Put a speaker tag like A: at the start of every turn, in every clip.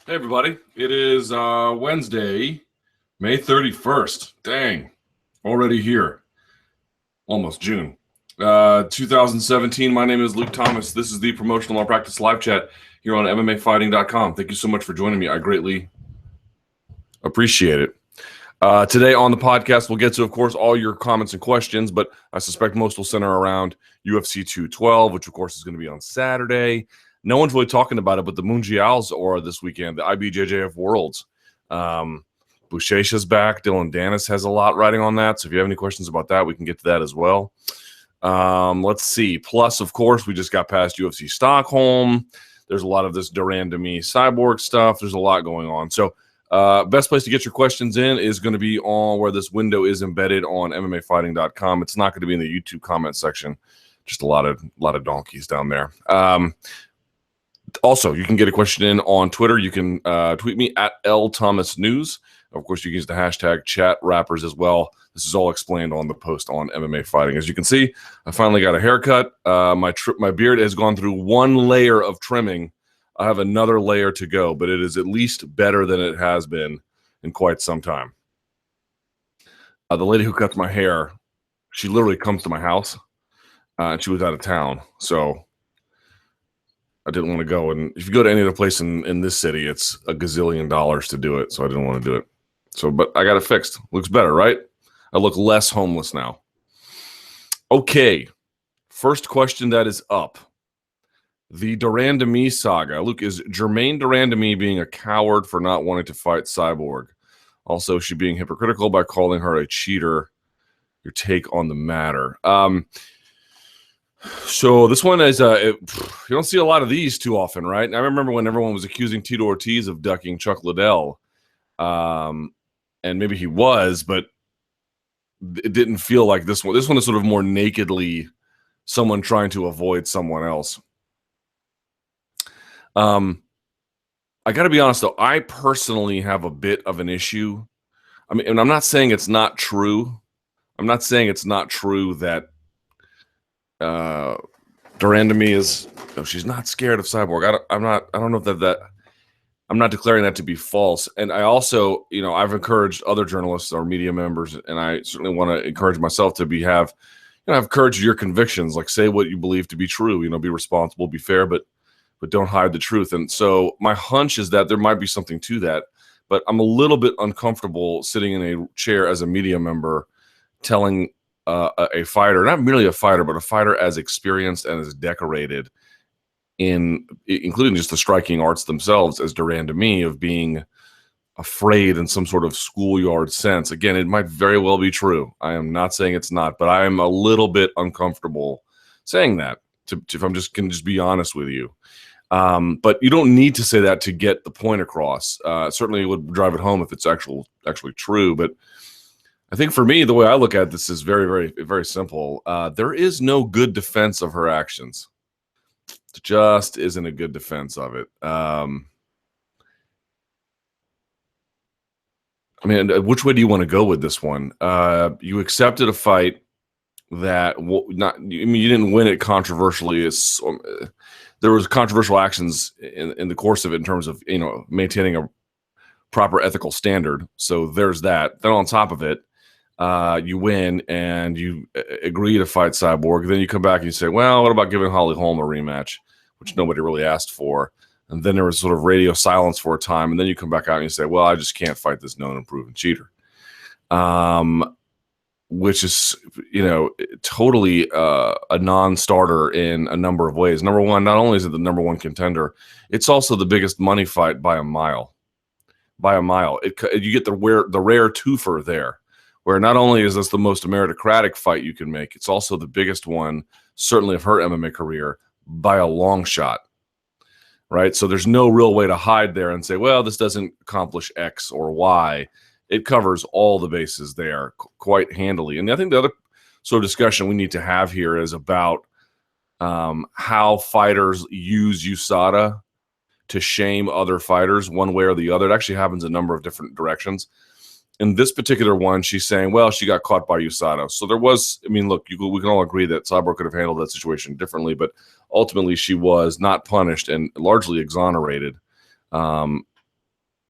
A: Hey, everybody. It is Wednesday, May 31st. Dang, already here. Almost June. 2017. My name is Luke Thomas. This is the Promotional Malpractice Live Chat here on MMAfighting.com. Thank you so much for joining me. I greatly appreciate it. Today on the podcast, we'll get to, of course, all your comments and questions, but I suspect most will center around UFC 212, which, of course, is going to be on Saturday. No one's really talking about it, but the Mundials are this weekend, the IBJJF Worlds. Buchecha's back. Dylan Dennis has a lot riding on that. So if you have any questions about that, we can get to that as well. Let's see. Plus, of course, we just got past UFC Stockholm. There's a lot of this de Randamie Cyborg stuff. There's a lot going on. So best place to get your questions in is going to be on where this window is embedded on MMAfighting.com. It's not going to be in the YouTube comment section. Just a lot of donkeys down there. Also, you can get a question in on Twitter. You can tweet me at LThomasNews. Of course, you can use the hashtag #ChatRappers as well. This is all explained on the post on MMA Fighting. As you can see, I finally got a haircut. My beard has gone through one layer of trimming. I have another layer to go, but it is at least better than it has been in quite some time. The lady who cuts my hair, she literally comes to my house, and she was out of town, so I didn't want to go. And if you go to any other place in this city, it's a gazillion dollars to do it. So I didn't want to do it. So, but I got it fixed. Looks better, right? I look less homeless now. Okay. First question that is up. The de Randamie saga. Luke, is Germaine de Randamie being a coward for not wanting to fight Cyborg? Also, is she being hypocritical by calling her a cheater? Your take on the matter. So this one is, you don't see a lot of these too often, right? I remember when everyone was accusing Tito Ortiz of ducking Chuck Liddell. And maybe he was, but it didn't feel like this one. This one is sort of more nakedly someone trying to avoid someone else. I got to be honest, though. I personally have a bit of an issue. I mean, and I'm not saying it's not true. I'm not saying it's not true that de Randamie is, she's not scared of Cyborg. I don't know that I'm not declaring that to be false. And I also, I've encouraged other journalists or media members, and I certainly want to encourage myself to have courage of your convictions. Like, say what you believe to be true. Be responsible, be fair, but don't hide the truth. And so my hunch is that there might be something to that, but I'm a little bit uncomfortable sitting in a chair as a media member telling a fighter, not merely a fighter, but a fighter as experienced and as decorated including just the striking arts themselves as de Randamie, of being afraid in some sort of schoolyard sense. Again, it might very well be true. I am not saying it's not, but I am a little bit uncomfortable saying that, if I'm just going to be honest with you. But you don't need to say that to get the point across. Certainly it would drive it home if it's actually true, but I think for me, the way I look at this is very, very, very simple. There is no good defense of her actions. It just isn't a good defense of it. I mean, which way do you want to go with this one? You accepted a fight that you didn't win it controversially. There was controversial actions in the course of it in terms of, maintaining a proper ethical standard. So there's that. Then on top of it, you win and you agree to fight Cyborg. Then you come back and you say, well, what about giving Holly Holm a rematch, which nobody really asked for? And then there was sort of radio silence for a time. And then you come back out and you say, well, I just can't fight this known and proven cheater. Which is, totally a non-starter in a number of ways. Number one, not only is it the number one contender, it's also the biggest money fight by a mile. By a mile. You get the rare twofer there, where not only is this the most meritocratic fight you can make, it's also the biggest one, certainly of her MMA career, by a long shot, right? So there's no real way to hide there and say, well, this doesn't accomplish X or Y. It covers all the bases there quite handily. And I think the other sort of discussion we need to have here is about how fighters use USADA to shame other fighters one way or the other. It actually happens a number of different directions. In this particular one, she's saying, well, she got caught by USADA. So there was, look, we can all agree that Cyborg could have handled that situation differently, but ultimately she was not punished and largely exonerated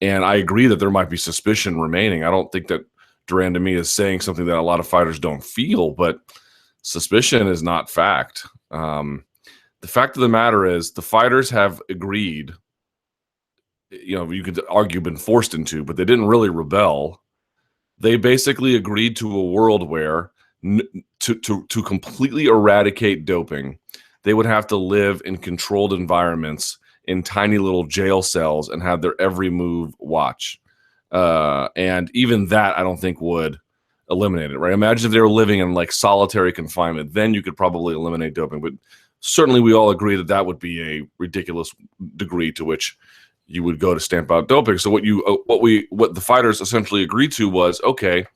A: And I agree that there might be suspicion remaining. I don't think that de Randamie is saying something that a lot of fighters don't feel, but suspicion is not fact. The fact of the matter is the fighters have agreed, you could argue been forced into, but they didn't really rebel. They basically agreed to a world where to completely eradicate doping, they would have to live in controlled environments in tiny little jail cells and have their every move watched. And even that, I don't think would eliminate it, right? Imagine if they were living in like solitary confinement, then you could probably eliminate doping. But certainly we all agree that that would be a ridiculous degree to which you would go to stamp out doping. So what the fighters essentially agreed to was, okay,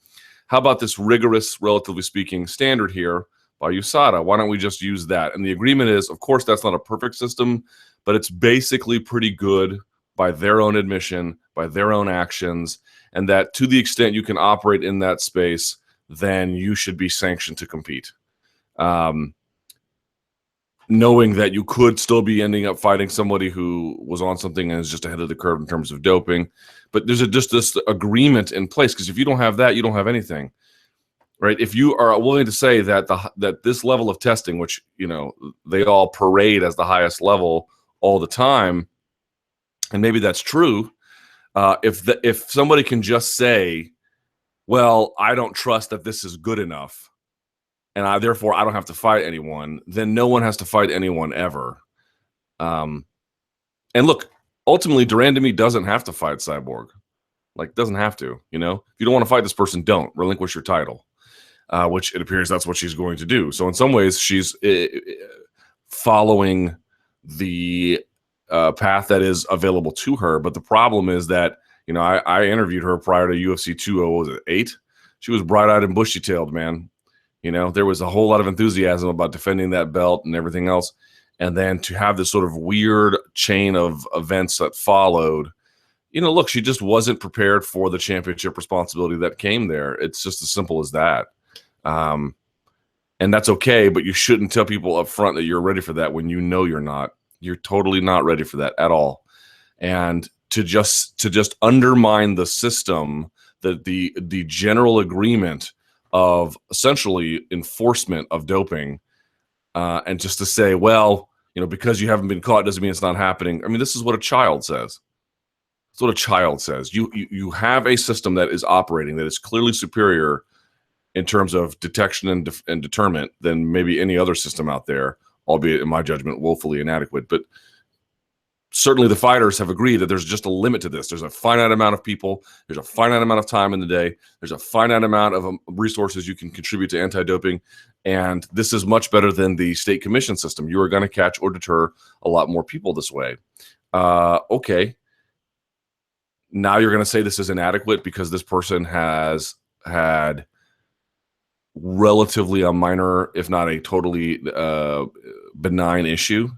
A: how about this rigorous, relatively speaking, standard here by USADA? Why don't we just use that? And the agreement is, of course, that's not a perfect system, but it's basically pretty good by their own admission, by their own actions, and that to the extent you can operate in that space, then you should be sanctioned to compete. Knowing that you could still be ending up fighting somebody who was on something and is just ahead of the curve in terms of doping. But there's just this agreement in place, because if you don't have that, you don't have anything, right? If you are willing to say that that this level of testing, which they all parade as the highest level all the time, and maybe that's true, if somebody can just say, well, I don't trust that this is good enough, and therefore I don't have to fight anyone, then no one has to fight anyone ever. And look, ultimately, de Randamie doesn't have to fight Cyborg. Like, doesn't have to, If you don't want to fight this person, don't. Relinquish your title, which it appears that's what she's going to do. So in some ways, she's following the path that is available to her. But the problem is that, I interviewed her prior to UFC 208. She was bright-eyed and bushy-tailed, man. There was a whole lot of enthusiasm about defending that belt and everything else. And then to have this sort of weird chain of events that followed, look, she just wasn't prepared for the championship responsibility that came there. It's just as simple as that. And that's okay, but you shouldn't tell people up front that you're ready for that when you're not. You're totally not ready for that at all. And to just undermine the system, the general agreement of essentially enforcement of doping, and just to say, well, because you haven't been caught doesn't mean it's not happening. I mean, this is what a child says. It's what a child says. You have a system that is operating that is clearly superior in terms of detection and deterrent than maybe any other system out there, albeit in my judgment woefully inadequate. But certainly the fighters have agreed that there's just a limit to this. There's a finite amount of people. There's a finite amount of time in the day. There's a finite amount of resources you can contribute to anti-doping. And this is much better than the state commission system. You are going to catch or deter a lot more people this way. Okay. Now you're going to say this is inadequate because this person has had relatively a minor, if not a totally benign issue.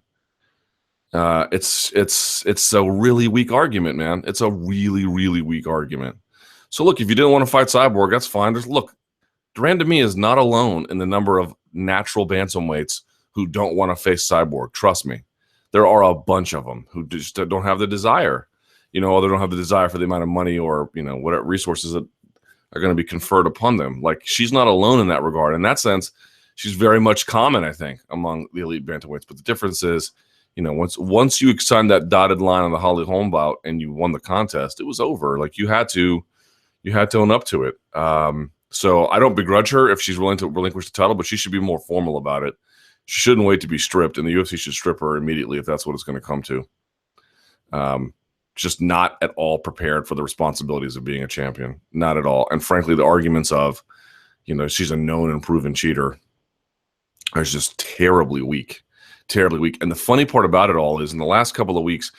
A: It's a really weak argument, man. It's a really, really weak argument. So look, if you didn't want to fight Cyborg, that's fine. de Randamie is not alone in the number of natural bantamweights who don't want to face Cyborg. Trust me. There are a bunch of them who just don't have the desire, or they don't have the desire for the amount of money or, whatever resources that are going to be conferred upon them. Like, she's not alone in that regard. In that sense, she's very much common, I think, among the elite bantamweights. But the difference is, once you signed that dotted line on the Holly Holm bout and you won the contest, it was over. Like, you had to own up to it. So I don't begrudge her if she's willing to relinquish the title, but she should be more formal about it. She shouldn't wait to be stripped, and the UFC should strip her immediately if that's what it's going to come to. Just not at all prepared for the responsibilities of being a champion. Not at all. And frankly, the arguments of, she's a known and proven cheater are just terribly weak. Terribly weak. And the funny part about it all is in the last couple of weeks,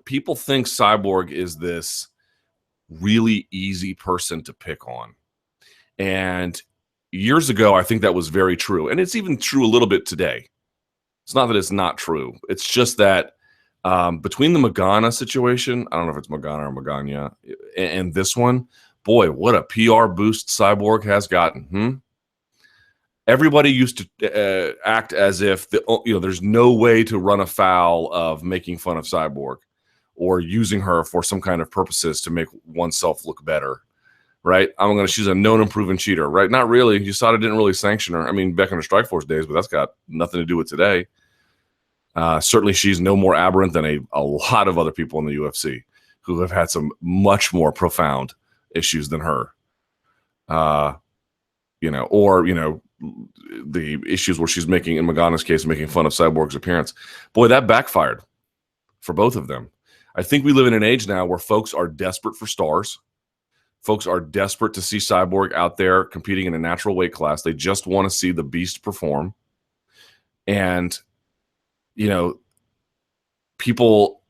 A: people think Cyborg is this really easy person to pick on. And years ago, I think that was very true. And it's even true a little bit today. It's not that it's not true. It's just that between the Magana situation, I don't know if it's Magana or Magana, and this one, boy, what a PR boost Cyborg has gotten. Everybody used to act as if there's no way to run afoul of making fun of Cyborg or using her for some kind of purposes to make oneself look better, right? She's a known and proven cheater, right? Not really. USADA didn't really sanction her. I mean, back in her Strikeforce days, but that's got nothing to do with today. Certainly, she's no more aberrant than a lot of other people in the UFC who have had some much more profound issues than her. The issues where she's making, in Magana's case, making fun of Cyborg's appearance. Boy, that backfired for both of them. I think we live in an age now where folks are desperate for stars. Folks are desperate to see Cyborg out there competing in a natural weight class. They just want to see the beast perform. And, people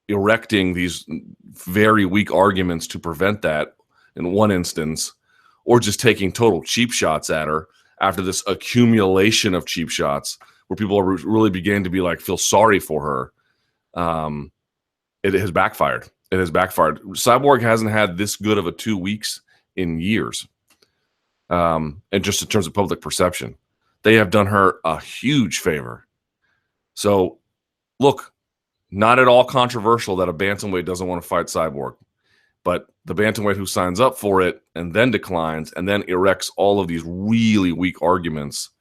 A: erecting these very weak arguments to prevent that in one instance, or just taking total cheap shots at her after this accumulation of cheap shots where people are really began to be like, feel sorry for her. It has backfired. It has backfired. Cyborg hasn't had this good of a 2 weeks in years. And just in terms of public perception, they have done her a huge favor. So look, not at all controversial that a bantamweight doesn't want to fight Cyborg, but the bantamweight who signs up for it and then declines and then erects all of these really weak arguments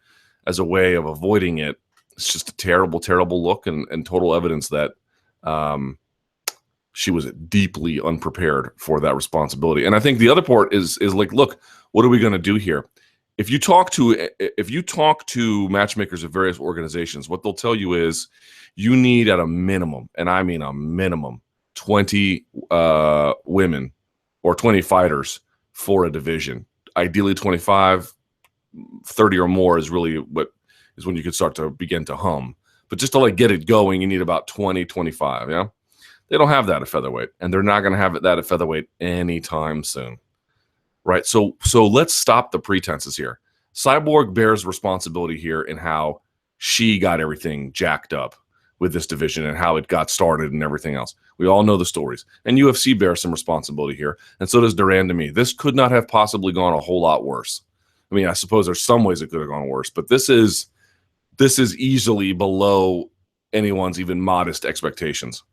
A: as a way of avoiding it, it's just a terrible, terrible look and total evidence that she was deeply unprepared for that responsibility. And I think the other part is like, look, what are we going to do here? If you talk to matchmakers of various organizations, what they'll tell you is you need at a minimum, and I mean a minimum, 20 women or 20 fighters for a division. Ideally 25, 30 or more is really what is when you could start to begin to hum. But just to like get it going, you need about 20, 25, yeah? They don't have that at featherweight, and they're not going to have that at featherweight anytime soon. Right? So let's stop the pretenses here. Cyborg bears responsibility here in how she got everything jacked up with this division and how it got started and everything else. We all know the stories. And UFC bears some responsibility here, and so does de Randamie. This could not have possibly gone a whole lot worse. I mean, I suppose there's some ways it could have gone worse, but this is easily below anyone's even modest expectations.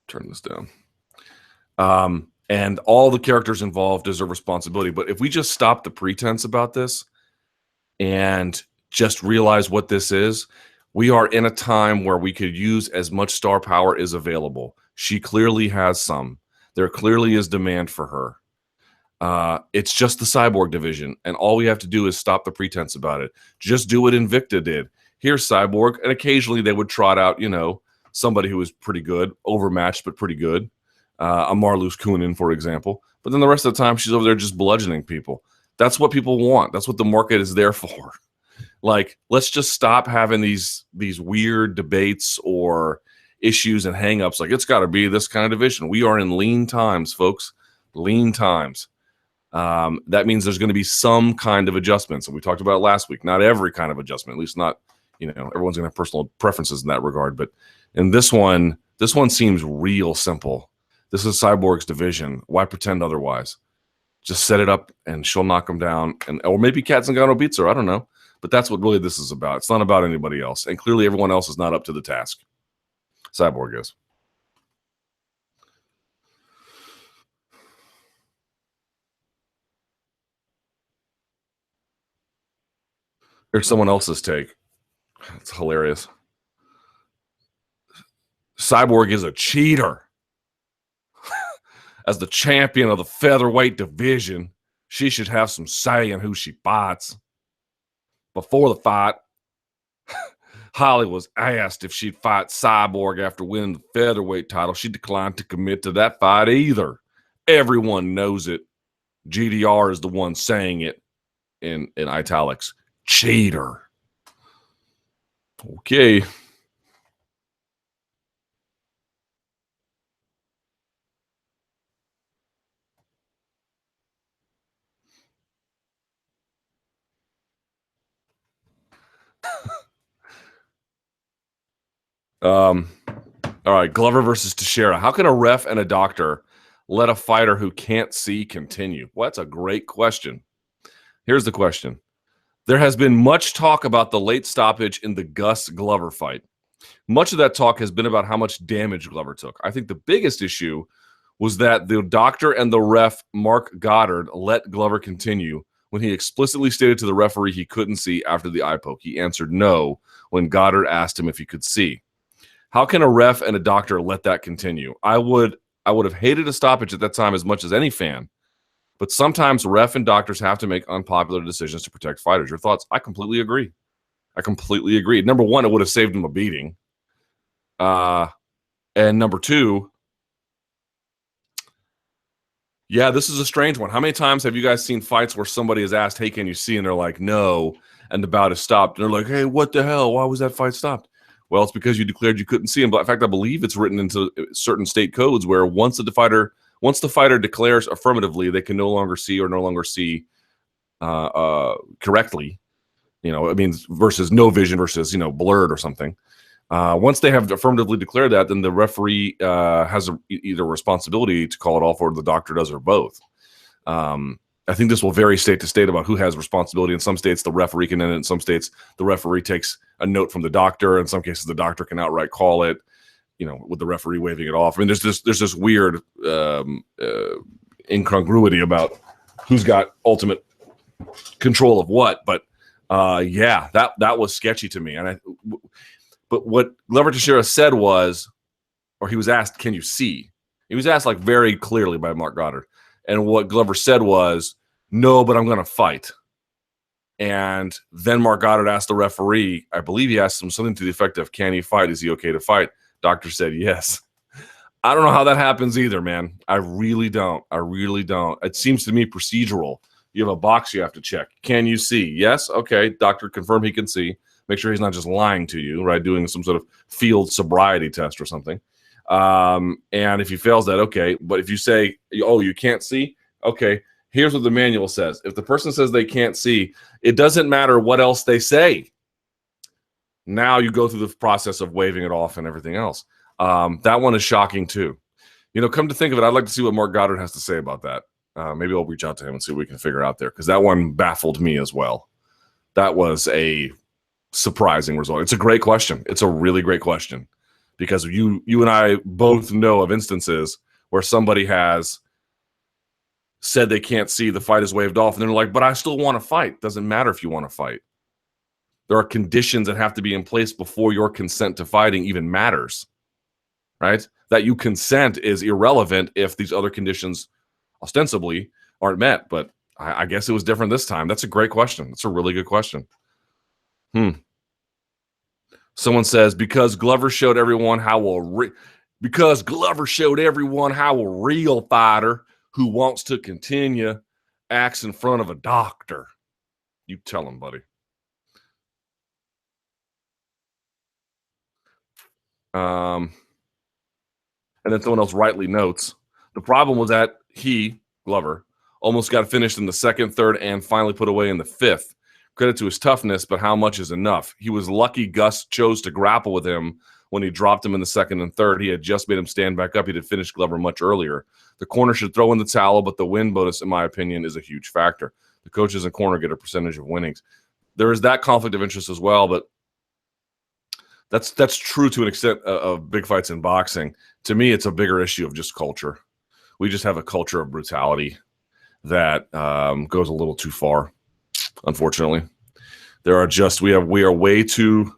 A: Turn this down. And all the characters involved deserve responsibility. But if we just stop the pretense about this and just realize what this is, we are in a time where we could use as much star power as available. She clearly has some. There clearly is demand for her. It's just the Cyborg division, and all we have to do is stop the pretense about it. Just do what Invicta did. Here's Cyborg, and occasionally they would trot out, somebody who was pretty good, overmatched but pretty good. A Marloes Kunin, for example. But then the rest of the time, she's over there just bludgeoning people. That's what people want. That's what the market is there for. Like, let's just stop having these weird debates or issues and hangups. Like, it's got to be this kind of division. We are in lean times, folks. Lean times. That means there's going to be some kind of adjustments. And we talked about it last week. Not every kind of adjustment, at least not, everyone's going to have personal preferences in that regard. But in this one seems real simple. This is Cyborg's division. Why pretend otherwise? Just set it up and she'll knock them down. Or maybe Kat Zingano beats her. I don't know. But that's what really this is about. It's not about anybody else. And clearly everyone else is not up to the task. Cyborg is. Here's someone else's take. It's hilarious. Cyborg is a cheater. As the champion of the featherweight division, she should have some say in who she fights. Before the fight, Holly was asked if she'd fight Cyborg after winning the featherweight title. She declined to commit to that fight either. Everyone knows it. GDR is the one saying it in italics. Cheater. Okay. All right, Glover versus Teixeira. How can a ref and a doctor let a fighter who can't see continue? Well, that's a great question. Here's the question. There has been much talk about the late stoppage in the Gus Glover fight. Much of that talk has been about how much damage Glover took. I think the biggest issue was that the doctor and the ref, Mark Goddard, let Glover continue when he explicitly stated to the referee he couldn't see after the eye poke. He answered no when Goddard asked him if he could see. How can a ref and a doctor let that continue? I would have hated a stoppage at that time as much as any fan, but sometimes ref and doctors have to make unpopular decisions to protect fighters. Your thoughts? I completely agree. Number one, it would have saved him a beating. And number two, yeah, this is a strange one. How many times have you guys seen fights where somebody is asked, hey, can you see? And they're like, no. And the bout is stopped. And they're like, hey, what the hell? Why was that fight stopped? Well, it's because you declared you couldn't see him. But in fact, I believe it's written into certain state codes where once the fighter declares affirmatively they can no longer see or no longer see correctly, it means versus no vision versus, blurred or something. Once they have affirmatively declared that, then the referee has either a responsibility to call it off or the doctor does or both. I think this will vary state to state about who has responsibility. In some states, the referee can end it. In some states, the referee takes a note from the doctor. In some cases, the doctor can outright call it, with the referee waving it off. I mean, there's this weird incongruity about who's got ultimate control of what. But yeah, that was sketchy to me. But what Glover Teixeira said was, or he was asked, can you see? He was asked very clearly by Mark Goddard. And what Glover said was, no, but I'm going to fight. And then Mark Goddard asked the referee, I believe he asked him something to the effect of, can he fight? Is he okay to fight? Doctor said yes. I don't know how that happens either, man. I really don't. It seems to me procedural. You have a box you have to check. Can you see? Yes. Okay. Doctor confirmed he can see. Make sure he's not just lying to you, right? Doing some sort of field sobriety test or something. And if he fails that, okay. But if you say, oh, you can't see, okay, here's what the manual says. If the person says they can't see, it doesn't matter what else they say. Now you go through the process of waving it off and everything else. That one is shocking too. Come to think of it, I'd like to see what Mark Goddard has to say about that. Maybe I'll reach out to him and see what we can figure out there, because that one baffled me as well. That was a surprising result. It's a great question. It's a really great question, because you and I both know of instances where somebody has said they can't see, the fight is waved off, and they're like, but I still want to fight. Doesn't matter if you want to fight. There are conditions that have to be in place before your consent to fighting even matters, right? That you consent is irrelevant if these other conditions ostensibly aren't met. But I guess it was different this time. That's a great question. That's a really good question. Someone says, because Glover showed everyone how a real fighter who wants to continue acts in front of a doctor. You tell him, buddy. And then someone else rightly notes, the problem was that he, Glover, almost got finished in the second, third, and finally put away in the fifth. Credit to his toughness, but how much is enough? He was lucky Gus chose to grapple with him when he dropped him in the second and third. He had just made him stand back up. He had finished Glover much earlier. The corner should throw in the towel, but the win bonus, in my opinion, is a huge factor. The coaches and corner get a percentage of winnings. There is that conflict of interest as well, but that's true to an extent of big fights in boxing. To me, it's a bigger issue of just culture. We just have a culture of brutality that goes a little too far. Unfortunately, we are way too.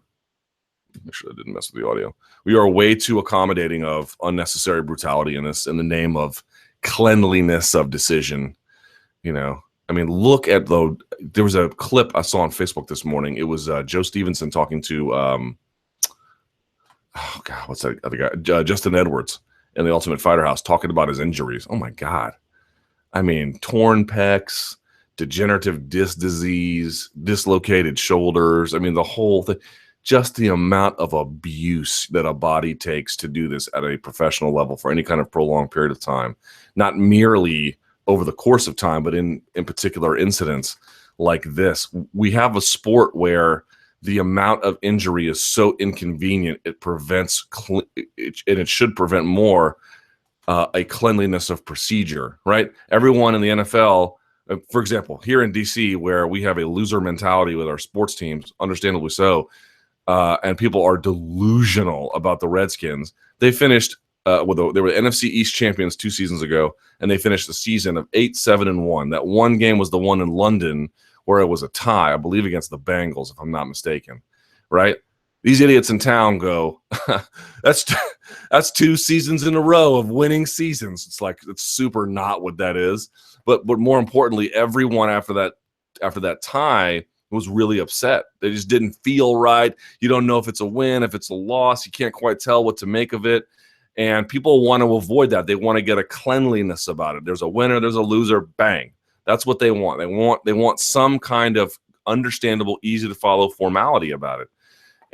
A: Make sure I didn't mess with the audio. We are way too accommodating of unnecessary brutality in the name of cleanliness of decision. Look at there was a clip I saw on Facebook this morning. It was Joe Stevenson talking to what's that other guy? Justin Edwards in the Ultimate Fighter House, talking about his injuries. Oh my God. Torn pecs, degenerative disc disease, dislocated shoulders. The whole thing, just the amount of abuse that a body takes to do this at a professional level for any kind of prolonged period of time, not merely over the course of time, but in particular incidents like this. We have a sport where the amount of injury is so inconvenient, it prevents, and it should prevent more, a cleanliness of procedure, right? Everyone in the NFL, for example, here in DC, where we have a loser mentality with our sports teams, understandably so, and people are delusional about the Redskins. They finished they were the NFC East champions 2 seasons ago, and they finished the season of 8-7-1. That one game was the one in London where it was a tie, I believe, against the Bengals, if I'm not mistaken. Right? These idiots in town go, that's 2 seasons in a row of winning seasons. It's like, it's super not what that is. But more importantly, everyone after that tie was really upset. They just didn't feel right. You don't know if it's a win, if it's a loss. You can't quite tell what to make of it. And people want to avoid that. They want to get a cleanliness about it. There's a winner, there's a loser, bang. That's what they want. They want some kind of understandable, easy to follow formality about it.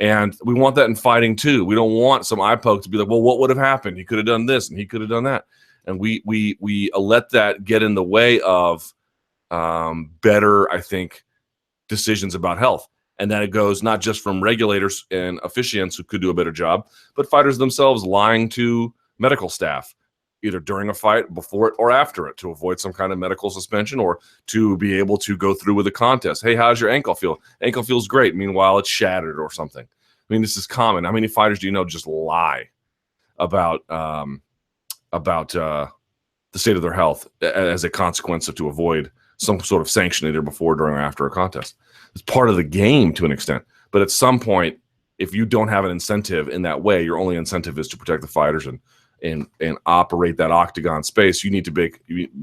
A: And we want that in fighting too. We don't want some eye poke to be like, well, what would have happened? He could have done this and he could have done that. And we let that get in the way of better, I think, decisions about health. And then it goes not just from regulators and officiants who could do a better job, but fighters themselves lying to medical staff, either during a fight, before it, or after it, to avoid some kind of medical suspension or to be able to go through with the contest. Hey, how's your ankle feel? Ankle feels great. Meanwhile, it's shattered or something. I mean, this is common. How many fighters do you know just lie about the state of their health as a consequence of to avoid some sort of sanction either before, during, or after a contest? It's part of the game to an extent. But at some point, if you don't have an incentive in that way, your only incentive is to protect the fighters and operate that octagon space. You need to make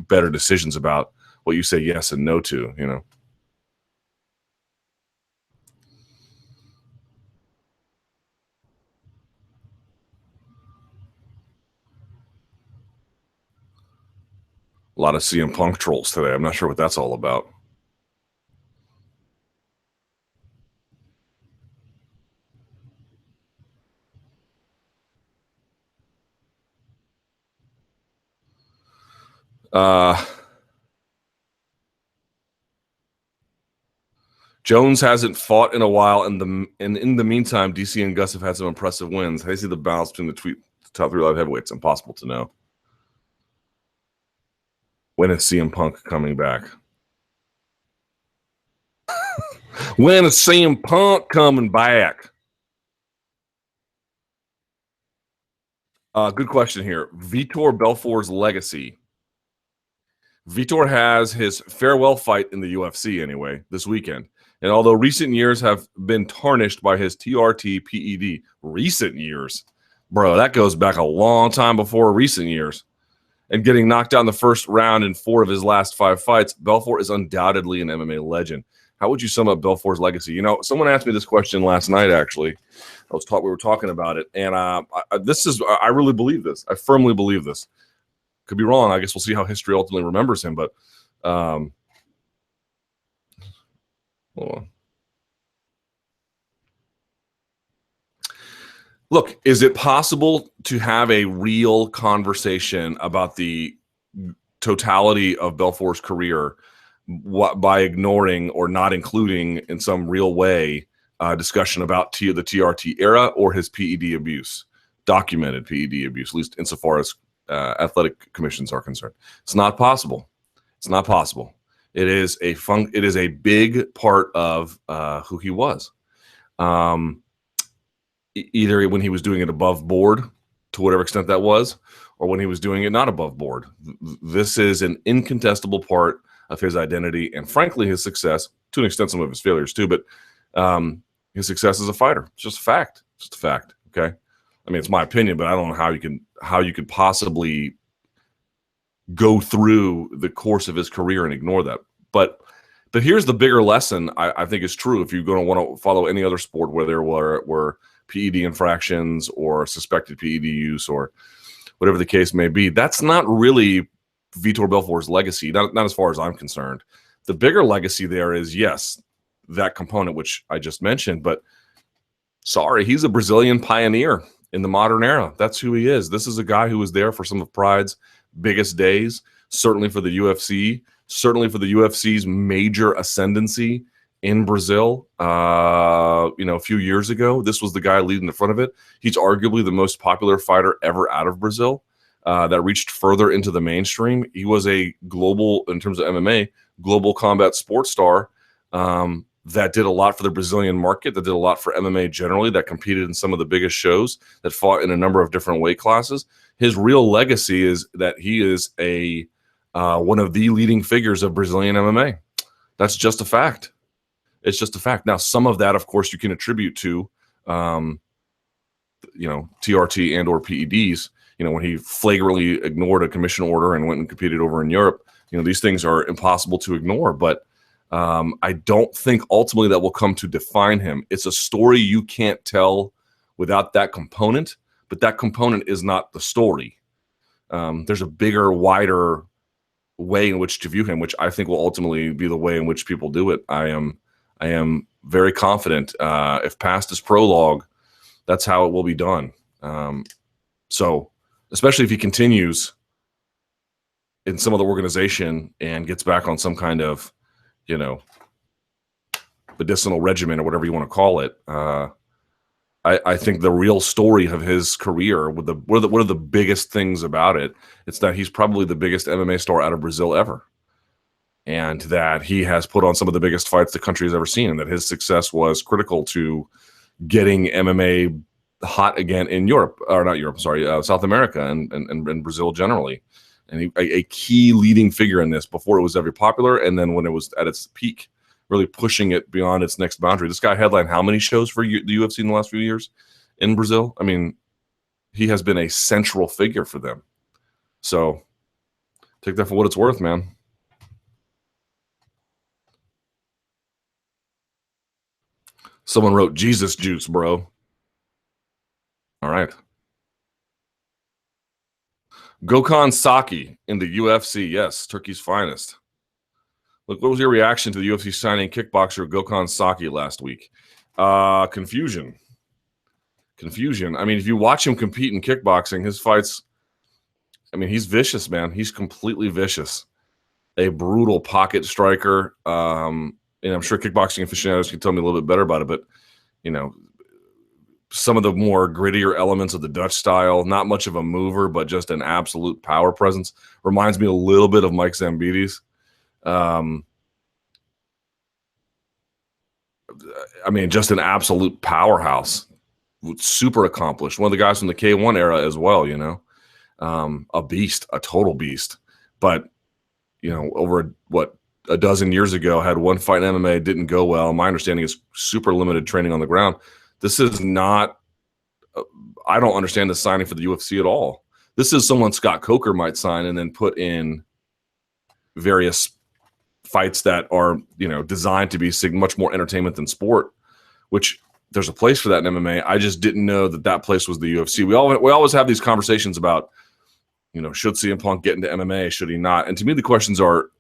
A: better decisions about what you say yes and no to, you know. A lot of CM Punk trolls today. I'm not sure what that's all about. Jones hasn't fought in a while, and in the meantime, DC and Gus have had some impressive wins. How do you see the balance between the top 3 live heavyweights? Impossible to know. When is CM Punk coming back? When is CM Punk coming back? Good question here. Vitor Belfort's legacy. Vitor has his farewell fight in the UFC anyway this weekend. And although recent years have been tarnished by his TRT PED, recent years, bro, that goes back a long time before recent years. And getting knocked out in the first round in 4 of his last 5 fights, Belfort is undoubtedly an MMA legend. How would you sum up Belfort's legacy? You know, someone asked me this question last night, actually. We were talking about it. And I really believe this. I firmly believe this. Could be wrong. I guess we'll see how history ultimately remembers him. But hold on. Look, is it possible to have a real conversation about the totality of Belfort's career by ignoring or not including in some real way discussion about the TRT era or his PED abuse, documented PED abuse, at least insofar as athletic commissions are concerned? It's not possible. It's not possible. It is a big part of who he was. Either when he was doing it above board, to whatever extent that was, or when he was doing it not above board. This is an incontestable part of his identity and, frankly, his success, to an extent some of his failures too, but his success as a fighter. It's just a fact. It's just a fact, okay? I mean, it's my opinion, but I don't know how you could possibly go through the course of his career and ignore that. But here's the bigger lesson I think is true if you're going to want to follow any other sport where there were PED infractions or suspected PED use or whatever the case may be. That's not really Vitor Belfort's legacy, not as far as I'm concerned. The bigger legacy there is, yes, that component which I just mentioned, but sorry, he's a Brazilian pioneer in the modern era. That's who he is. This is a guy who was there for some of Pride's biggest days, certainly for the UFC, certainly for the UFC's major ascendancy in Brazil, a few years ago. This was the guy leading the front of it. He's arguably the most popular fighter ever out of Brazil that reached further into the mainstream. He was a global, in terms of MMA, global combat sports star that did a lot for the Brazilian market, that did a lot for MMA generally, that competed in some of the biggest shows, that fought in a number of different weight classes. His real legacy is that he is one of the leading figures of Brazilian MMA. That's just a fact. It's just a fact. Now, some of that, of course, you can attribute to, TRT and or PEDs. When he flagrantly ignored a commission order and went and competed over in Europe, these things are impossible to ignore. But I don't think ultimately that will come to define him. It's a story you can't tell without that component, but that component is not the story. There's a bigger, wider way in which to view him, which I think will ultimately be the way in which people do it. I am very confident. If past is prologue, that's how it will be done. So, especially if he continues in some other organization and gets back on some kind of, medicinal regimen or whatever you want to call it. I think the real story of his career, one of the biggest things about it, it's that he's probably the biggest MMA star out of Brazil ever. And that he has put on some of the biggest fights the country has ever seen, and that his success was critical to getting MMA hot again in South America and Brazil generally. And a key leading figure in this before it was ever popular, and then when it was at its peak, really pushing it beyond its next boundary. This guy headlined how many shows for the UFC in the last few years in Brazil? I mean, he has been a central figure for them. So take that for what it's worth, man. Someone wrote Jesus juice, bro. All right. Gokhan Saki in the UFC. Yes, Turkey's finest. Look, what was your reaction to the UFC signing kickboxer Gokhan Saki last week? Confusion. I mean, if you watch him compete in kickboxing, his fights, I mean, he's vicious, man. He's completely vicious. A brutal pocket striker. And I'm sure kickboxing aficionados can tell me a little bit better about it, but, some of the more grittier elements of the Dutch style, not much of a mover, but just an absolute power presence. Reminds me a little bit of Mike Zambides. I mean, just an absolute powerhouse, super accomplished. One of the guys from the K1 era as well, a beast, a total beast. But, over a dozen years ago, had one fight in MMA, didn't go well. My understanding is super limited training on the ground. This is not, I don't understand the signing for the UFC at all. This is someone Scott Coker might sign and then put in various fights that are, designed to be much more entertainment than sport, which there's a place for that in MMA. I just didn't know that place was the UFC. We always have these conversations about, should CM Punk get into MMA? Should he not? And to me, the questions are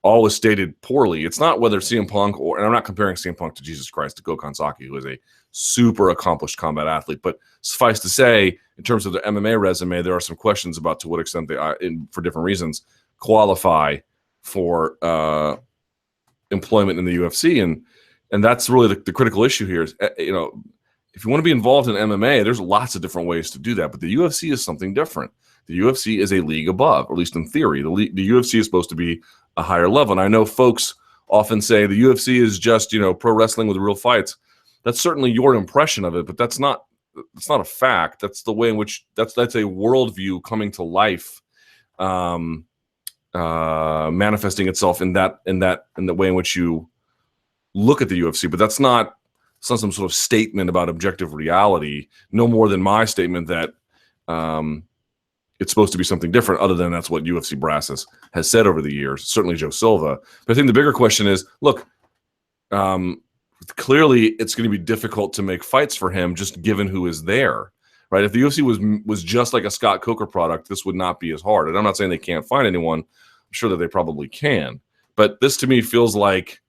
A: always stated poorly. It's not whether CM Punk and I'm not comparing CM Punk to Jesus Christ, to Gokhan Saki, who is a super accomplished combat athlete. But suffice to say, in terms of the MMA resume, there are some questions about to what extent they, for different reasons, qualify for employment in the UFC. And that's really the critical issue here is, if you want to be involved in MMA, there's lots of different ways to do that. But the UFC is something different. The UFC is a league above, or at least in theory. The UFC is supposed to be a higher level. And I know folks often say the UFC is just, pro wrestling with real fights. That's certainly your impression of it, but that's not a fact. That's the way in which that's a worldview coming to life, manifesting itself in the way in which you look at the UFC. But it's not some sort of statement about objective reality, no more than my statement that it's supposed to be something different, other than that's what UFC brass has said over the years, certainly Joe Silva. But I think the bigger question is, look, clearly it's going to be difficult to make fights for him just given who is there, right? If the UFC was just like a Scott Coker product, this would not be as hard. And I'm not saying they can't find anyone. I'm sure that they probably can. But this to me feels like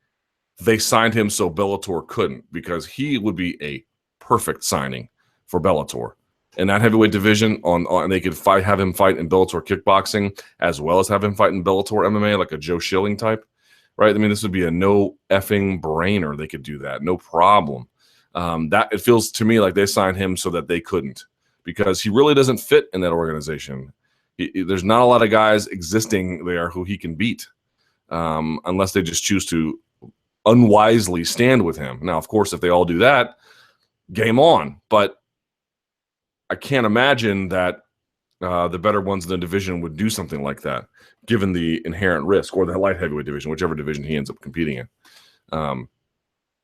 A: they signed him so Bellator couldn't, because he would be a perfect signing for Bellator. In that heavyweight division, and they could have him fight in Bellator kickboxing as well as have him fight in Bellator MMA, like a Joe Schilling type, right? I mean, this would be a no effing brainer. They could do that, no problem. That it feels to me like they signed him so that they couldn't, because he really doesn't fit in that organization. There's not a lot of guys existing there who he can beat, unless they just choose to unwisely stand with him. Now, of course, if they all do that, game on. But I can't imagine that the better ones in the division would do something like that, given the inherent risk, or the light heavyweight division, whichever division he ends up competing in.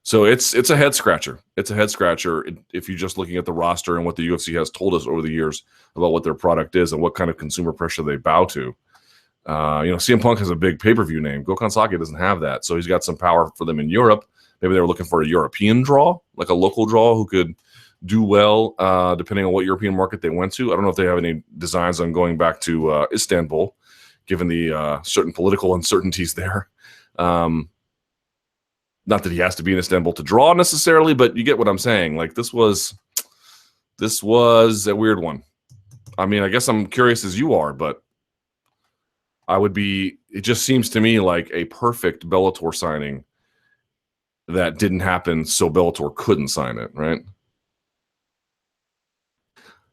A: So it's a head scratcher. It's a head scratcher if you're just looking at the roster and what the UFC has told us over the years about what their product is and what kind of consumer pressure they bow to. CM Punk has a big pay-per-view name. Gokhan Sake doesn't have that, so he's got some power for them in Europe. Maybe they were looking for a European draw, like a local draw who could do well depending on what European market they went to. I don't know if they have any designs on going back to Istanbul, given the certain political uncertainties there. Not that he has to be in Istanbul to draw necessarily, but you get what I'm saying. Like this was a weird one. I mean, I guess I'm curious as you are, but it just seems to me like a perfect Bellator signing that didn't happen, so Bellator couldn't sign it, right?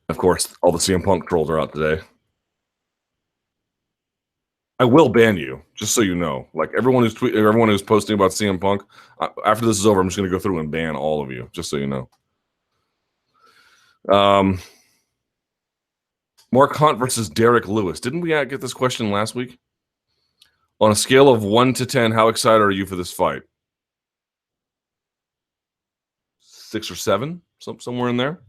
A: Of course, all the CM Punk trolls are out today. I will ban you, just so you know. Like everyone who's posting about CM Punk, after this is over, I'm just going to go through and ban all of you, just so you know. Mark Hunt versus Derek Lewis. Didn't we get this question last week? On a scale of 1 to 10, how excited are you for this fight? 6 or 7, somewhere in there.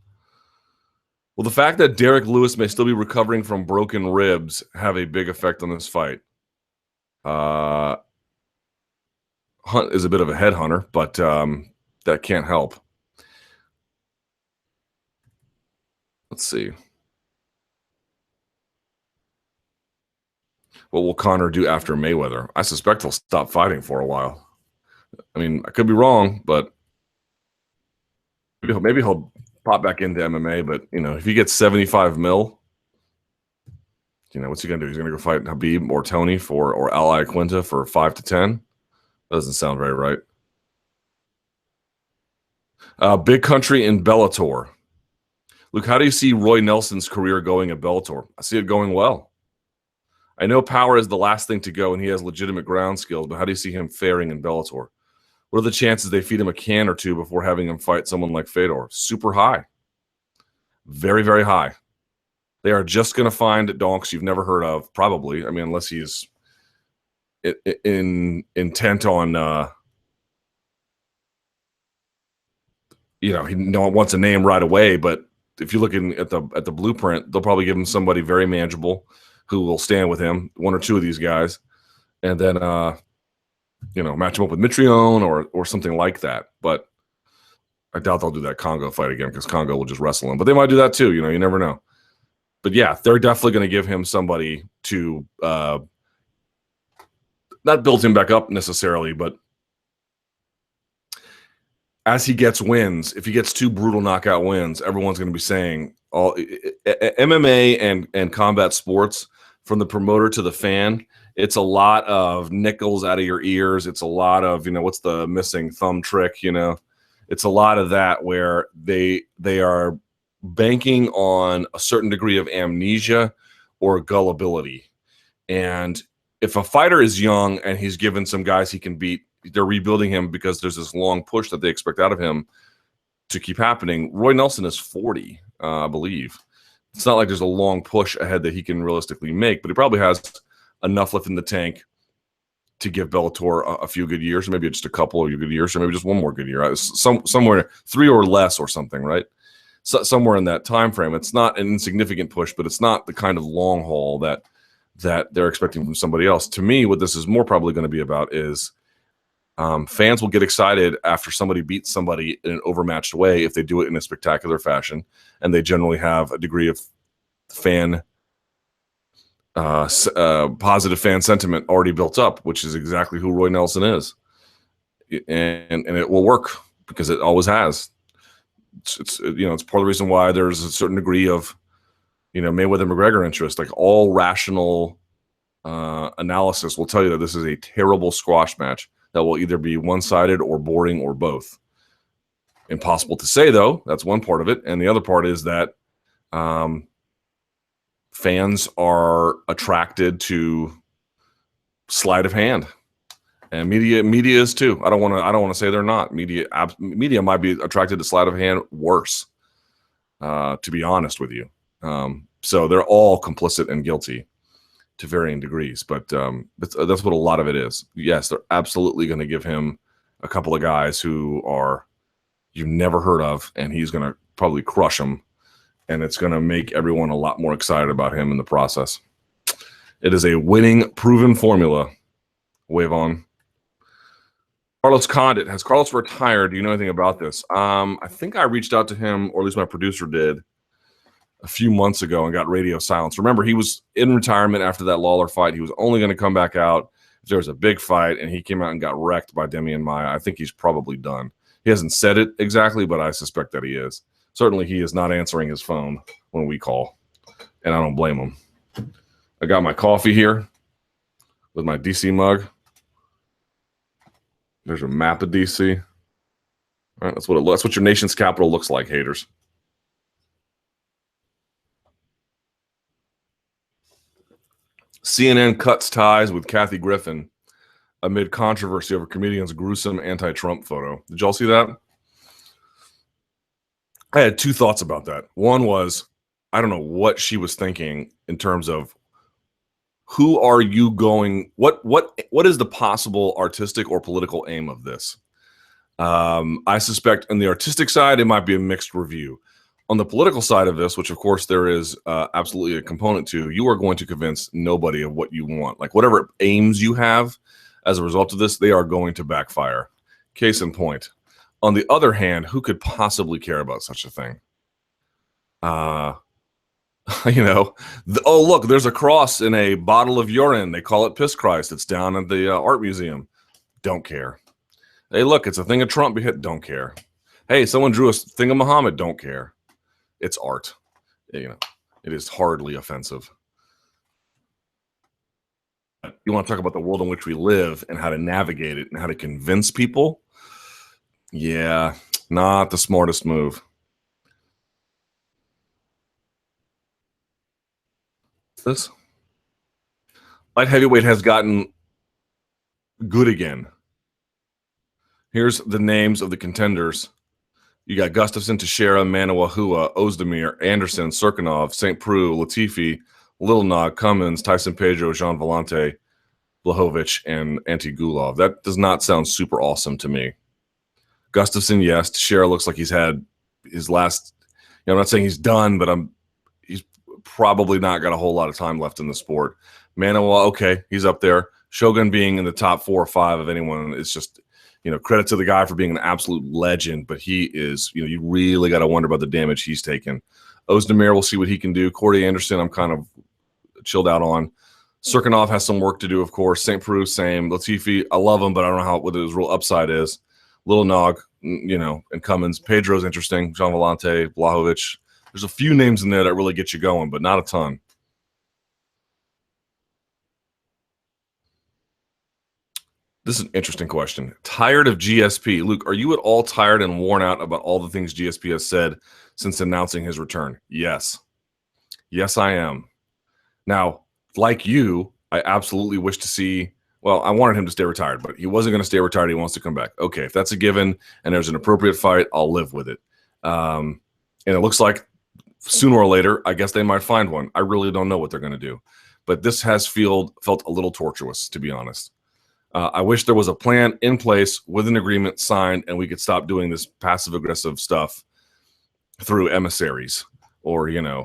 A: Well, the fact that Derek Lewis may still be recovering from broken ribs have a big effect on this fight. Hunt is a bit of a headhunter, but that can't help. Let's see. What will Conor do after Mayweather? I suspect he'll stop fighting for a while. I mean, I could be wrong, but maybe he'll pop back into MMA. But if he gets 75 mil, what's he gonna do? He's gonna go fight Habib or Tony or Ally Quinta for 5 to 10. Doesn't sound very right. Big country in Bellator. Luke, how do you see Roy Nelson's career going at Bellator? I see it going well. I know power is the last thing to go, and he has legitimate ground skills, but how do you see him faring in Bellator? What are the chances they feed him a can or two before having him fight someone like Fedor? Super high. Very, very high. They are just going to find donks you've never heard of, probably. I mean, unless he's intent on, he wants a name right away. But if you're looking at the blueprint, they'll probably give him somebody very manageable who will stand with him, one or two of these guys, and then match him up with Mitrione or something like that. But I doubt they'll do that Congo fight again because Congo will just wrestle him. But they might do that too. You never know. But yeah, they're definitely going to give him somebody to not build him back up necessarily, but as he gets wins, if he gets 2 brutal knockout wins, everyone's going to be saying all MMA and combat sports, from the promoter to the fan, it's a lot of nickels out of your ears. It's a lot of, what's the missing thumb trick? It's a lot of that where they are banking on a certain degree of amnesia or gullibility. And if a fighter is young and he's given some guys he can beat, they're rebuilding him because there's this long push that they expect out of him to keep happening. Roy Nelson is 40, I believe. It's not like there's a long push ahead that he can realistically make, but he probably has enough left in the tank to give Bellator a few good years, or maybe just a couple of good years, or maybe just one more good year. Somewhere 3 or less or something, right? So, somewhere in that time frame. It's not an insignificant push, but it's not the kind of long haul that they're expecting from somebody else. To me, what this is more probably going to be about is fans will get excited after somebody beats somebody in an overmatched way if they do it in a spectacular fashion, and they generally have a degree of positive fan sentiment already built up, which is exactly who Roy Nelson is, and it will work because it always has. It's part of the reason why there's a certain degree of Mayweather McGregor interest. Like all rational analysis will tell you that this is a terrible squash match that will either be one-sided or boring or both. Impossible to say, though. That's one part of it. And the other part is that fans are attracted to sleight of hand. And media is too. I don't want to say they're not. Media might be attracted to sleight of hand worse, to be honest with you. So they're all complicit and guilty to varying degrees, but that's what a lot of it is. Yes, they're absolutely going to give him a couple of guys who are you've never heard of, and he's going to probably crush them, and it's going to make everyone a lot more excited about him in the process. It is a winning, proven formula. Wave on. Carlos Condit. Has Carlos retired? Do you know anything about this? I think I reached out to him, or at least my producer did, a few months ago and got radio silence. Remember, he was in retirement after that Lawler fight. He was only going to come back out if there was a big fight, and he came out and got wrecked by Demian Maia. I think he's probably done. He hasn't said it exactly, but I suspect that he is. Certainly, he is not answering his phone when we call, and I don't blame him. I got my coffee here with my DC mug. There's a map of DC. All right, that's what your nation's capital looks like, haters. CNN cuts ties with Kathy Griffin amid controversy over comedian's gruesome anti-Trump photo. Did y'all see that? I had two thoughts about that. One was, I don't know what she was thinking in terms of who are you going, what is the possible artistic or political aim of this? I suspect on the artistic side, it might be a mixed review. On the political side of this, which of course there is absolutely a component to, you are going to convince nobody of what you want. Like whatever aims you have as a result of this, they are going to backfire. Case in point. On the other hand, who could possibly care about such a thing? Oh, look, there's a cross in a bottle of urine. They call it Piss Christ. It's down at the art museum. Don't care. Hey, look, it's a thing of Trump. Don't care. Hey, someone drew a thing of Muhammad. Don't care. It's art. It is hardly offensive. You want to talk about the world in which we live and how to navigate it and how to convince people? Yeah, not the smartest move. This light heavyweight has gotten good again. Here's the names of the contenders. You got Gustafsson, Teixeira, Manuwa, Ozdemir, Anderson, Serkinov, St. Preux, Latifi, Little Nog, Cummins, Tyson Pedro, Jean Vellante, Blachowicz, and Antigulov. That does not sound super awesome to me. Gustafsson, yes. Teixeira looks like he's had his last. I'm not saying he's done, but he's probably not got a whole lot of time left in the sport. Manuwa, okay, he's up there. Shogun being in the top 4 or 5 of anyone is just, credit to the guy for being an absolute legend, but he is, you really got to wonder about the damage he's taken. Ozdemir, we'll see what he can do. Corey Anderson, I'm kind of chilled out on. Serkinov has some work to do, of course. St. Preux, same. Latifi, I love him, but I don't know what his real upside is. Little Nog, and Cummins. Pedro's interesting. Jean Vellante, Blachowicz. There's a few names in there that really get you going, but not a ton. This is an interesting question. Tired of GSP? Luke, are you at all tired and worn out about all the things GSP has said since announcing his return? Yes. Yes, I am. Now, like you, I absolutely wish to see, I wanted him to stay retired, but he wasn't going to stay retired. He wants to come back. Okay, if that's a given and there's an appropriate fight, I'll live with it. And it looks like sooner or later, I guess they might find one. I really don't know what they're going to do. But this has felt a little tortuous, to be honest. I wish there was a plan in place with an agreement signed and we could stop doing this passive-aggressive stuff through emissaries or, the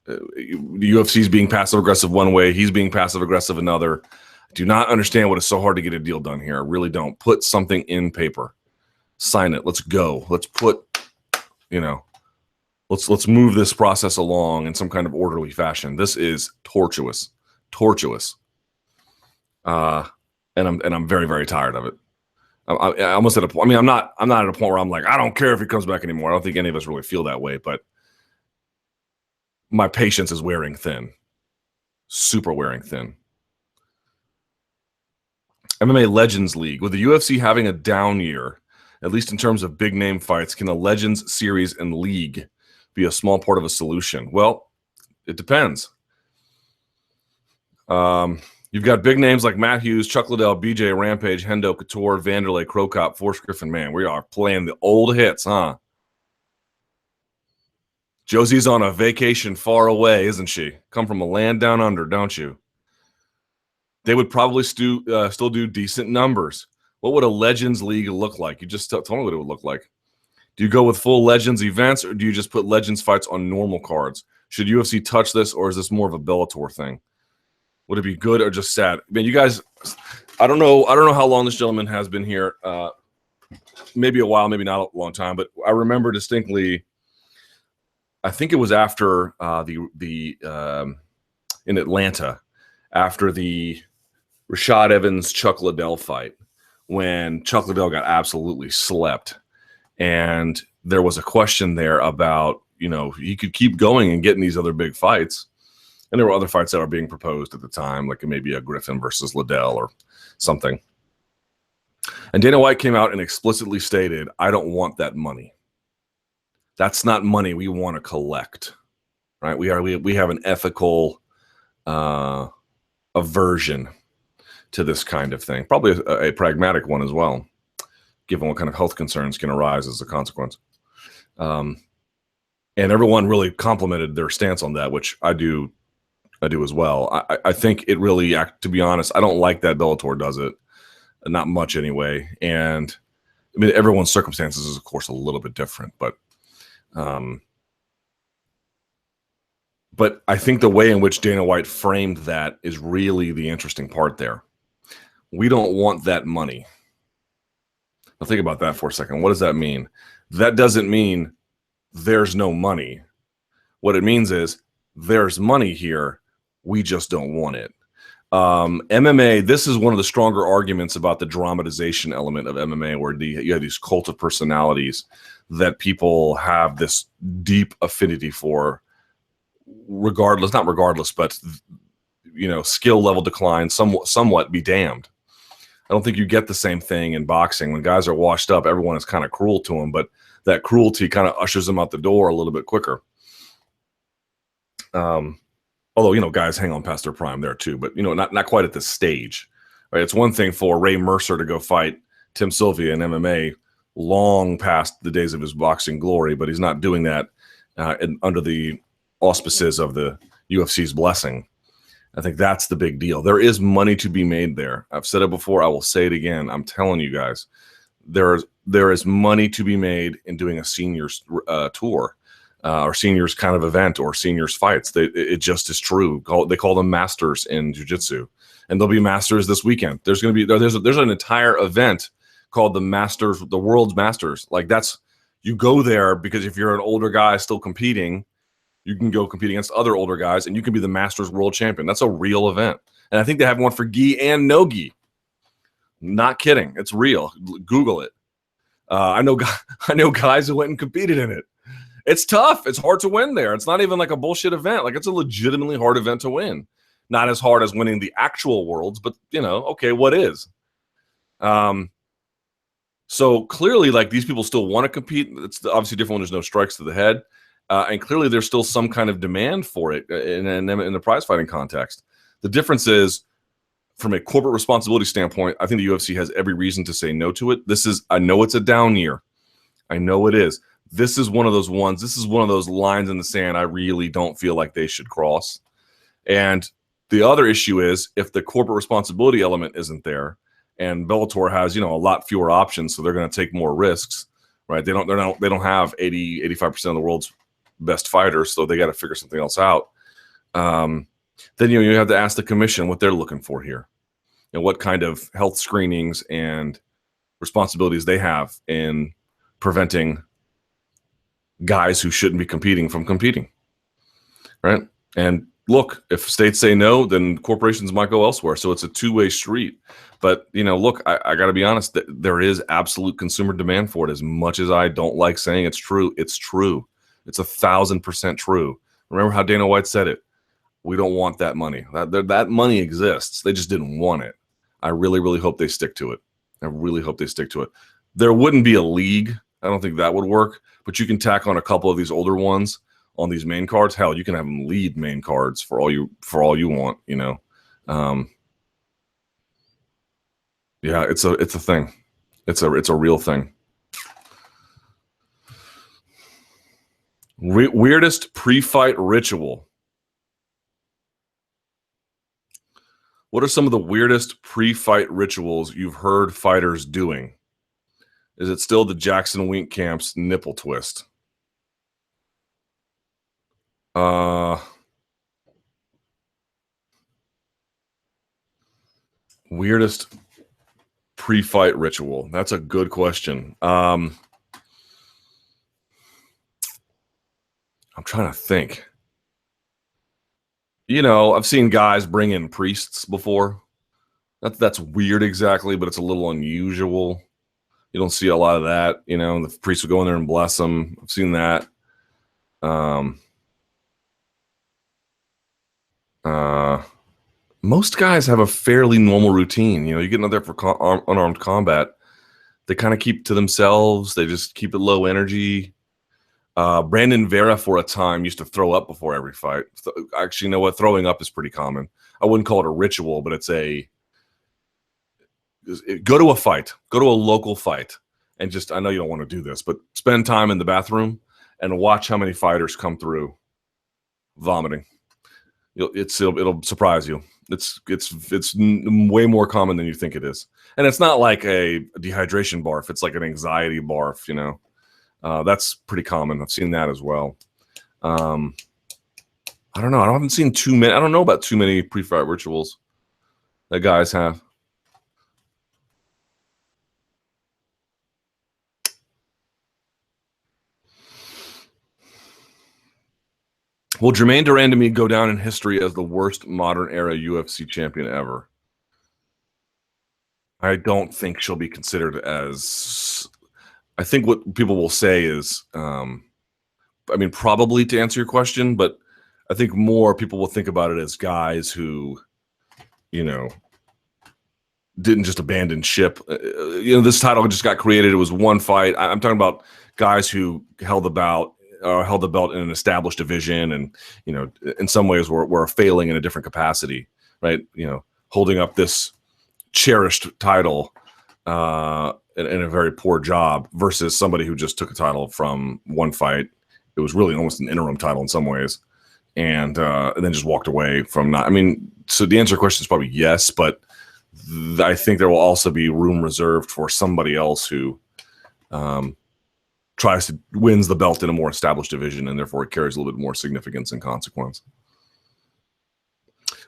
A: UFC's being passive-aggressive one way, he's being passive-aggressive another. I do not understand what is so hard to get a deal done here. I really don't. Put something in paper. Sign it. Let's go. Let's put, let's move this process along in some kind of orderly fashion. This is tortuous. And I'm very, very tired of it. I almost at a point. I'm not at a point where I'm like, I don't care if he comes back anymore. I don't think any of us really feel that way, but my patience is wearing thin. Super wearing thin. MMA Legends League. With the UFC having a down year, at least in terms of big name fights, can the Legends Series and League be a small part of a solution? Well, it depends. You've got big names like Matt Hughes, Chuck Liddell, BJ, Rampage, Hendo, Couture, Vanderlei, Crocop, Forrest Griffin. Man, we are playing the old hits, huh? Josie's on a vacation far away, isn't she? Come from a land down under, don't you? They would probably still do decent numbers. What would a Legends League look like? You just tell me what it would look like. Do you go with full Legends events, or do you just put Legends fights on normal cards? Should UFC touch this, or is this more of a Bellator thing? Would it be good or just sad? Man, you guys, I don't know how long this gentleman has been here. Maybe a while, maybe not a long time, but I remember distinctly. I think it was after in Atlanta, after the Rashad Evans Chuck Liddell fight, when Chuck Liddell got absolutely slept, and there was a question there about, he could keep going and getting these other big fights. And there were other fights that were being proposed at the time, like maybe a Griffin versus Liddell or something. And Dana White came out and explicitly stated, I don't want that money. That's not money we want to collect, right? We have an ethical aversion to this kind of thing. Probably a pragmatic one as well, given what kind of health concerns can arise as a consequence. And everyone really complimented their stance on that, which I do as well. I think it really, to be honest, I don't like that Bellator does it. Not much anyway. And I mean, everyone's circumstances is, of course, a little bit different, but I think the way in which Dana White framed that is really the interesting part there. We don't want that money. Now think about that for a second. What does that mean? That doesn't mean there's no money. What it means is there's money here. We just don't want it. MMA, this is one of the stronger arguments about the dramatization element of MMA, where you have these cult of personalities that people have this deep affinity for, not regardless, but skill level decline, somewhat be damned. I don't think you get the same thing in boxing. When guys are washed up, everyone is kind of cruel to them, but that cruelty kind of ushers them out the door a little bit quicker. Although, guys hang on past their prime there too, but, not quite at this stage, right? It's one thing for Ray Mercer to go fight Tim Sylvia in MMA long past the days of his boxing glory, but he's not doing that under the auspices of the UFC's blessing. I think that's the big deal. There is money to be made there. I've said it before. I will say it again. I'm telling you guys, there is money to be made in doing a seniors tour. Or seniors kind of event, or seniors fights. It just is true. They call them masters in jiu-jitsu, and there'll be masters this weekend. There's an entire event called the Masters, the World's Masters. Like, you go there because if you're an older guy still competing, you can go compete against other older guys, and you can be the Masters World Champion. That's a real event, and I think they have one for gi and no gi. Not kidding, it's real. Google it. I know guys who went and competed in it. It's tough. It's hard to win there. It's not even like a bullshit event. Like, it's a legitimately hard event to win. Not as hard as winning the actual Worlds, but, okay, what is? So clearly, like, these people still want to compete. It's obviously different when there's no strikes to the head. And clearly there's still some kind of demand for it in the prize fighting context. The difference is, from a corporate responsibility standpoint, I think the UFC has every reason to say no to it. I know it's a down year. I know it is. This is one of those ones. This is one of those lines in the sand I really don't feel like they should cross. And the other issue is, if the corporate responsibility element isn't there, and Bellator has, a lot fewer options, so they're going to take more risks, right? They don't have 85% of the world's best fighters, so they got to figure something else out. Then you have to ask the commission what they're looking for here, and what kind of health screenings and responsibilities they have in preventing guys who shouldn't be competing from competing, right? And look, if states say no, then corporations might go elsewhere. So it's a two-way street. But, look, I got to be honest, there is absolute consumer demand for it. As much as I don't like saying it's true, it's true. It's 1,000% true. Remember how Dana White said it? We don't want that money. That money exists. They just didn't want it. I really, really hope they stick to it. I really hope they stick to it. There wouldn't be a league. I don't think that would work. But you can tack on a couple of these older ones on these main cards. Hell, you can have them lead main cards for all you want. Yeah, it's a thing. It's a real thing. Weirdest pre-fight ritual. What are some of the weirdest pre-fight rituals you've heard fighters doing? Is it still the Jackson Wink Camp's nipple twist? Weirdest pre-fight ritual. That's a good question. I'm trying to think. I've seen guys bring in priests before. That's weird exactly, but it's a little unusual. You don't see a lot of that. The priest would go in there and bless them. I've seen that. Most guys have a fairly normal routine. You get in there for unarmed combat. They kind of keep to themselves. They just keep it low energy. Brandon Vera for a time used to throw up before every fight. Actually, you know what? Throwing up is pretty common. I wouldn't call it a ritual, but go to a fight, go to a local fight, and I know you don't want to do this, but spend time in the bathroom and watch how many fighters come through vomiting. It'll surprise you. It's way more common than you think it is, and it's not like a dehydration barf. It's like an anxiety barf. That's pretty common. I've seen that as well. I don't know. I haven't seen too many. I don't know about too many pre-fight rituals that guys have. Will Germaine de Randamie go down in history as the worst modern era UFC champion ever? I don't think she'll be considered as. I think what people will say is, probably to answer your question, but I think more people will think about it as guys who, didn't just abandon ship. This title just got created. It was one fight. I'm talking about guys who held the belt in an established division, and in some ways were failing in a different capacity, right? Holding up this cherished title in a very poor job versus somebody who just took a title from one fight. It was really almost an interim title in some ways, and then just walked away from not. So the answer to your question is probably yes, but I think there will also be room reserved for somebody else who wins the belt in a more established division, and therefore it carries a little bit more significance and consequence.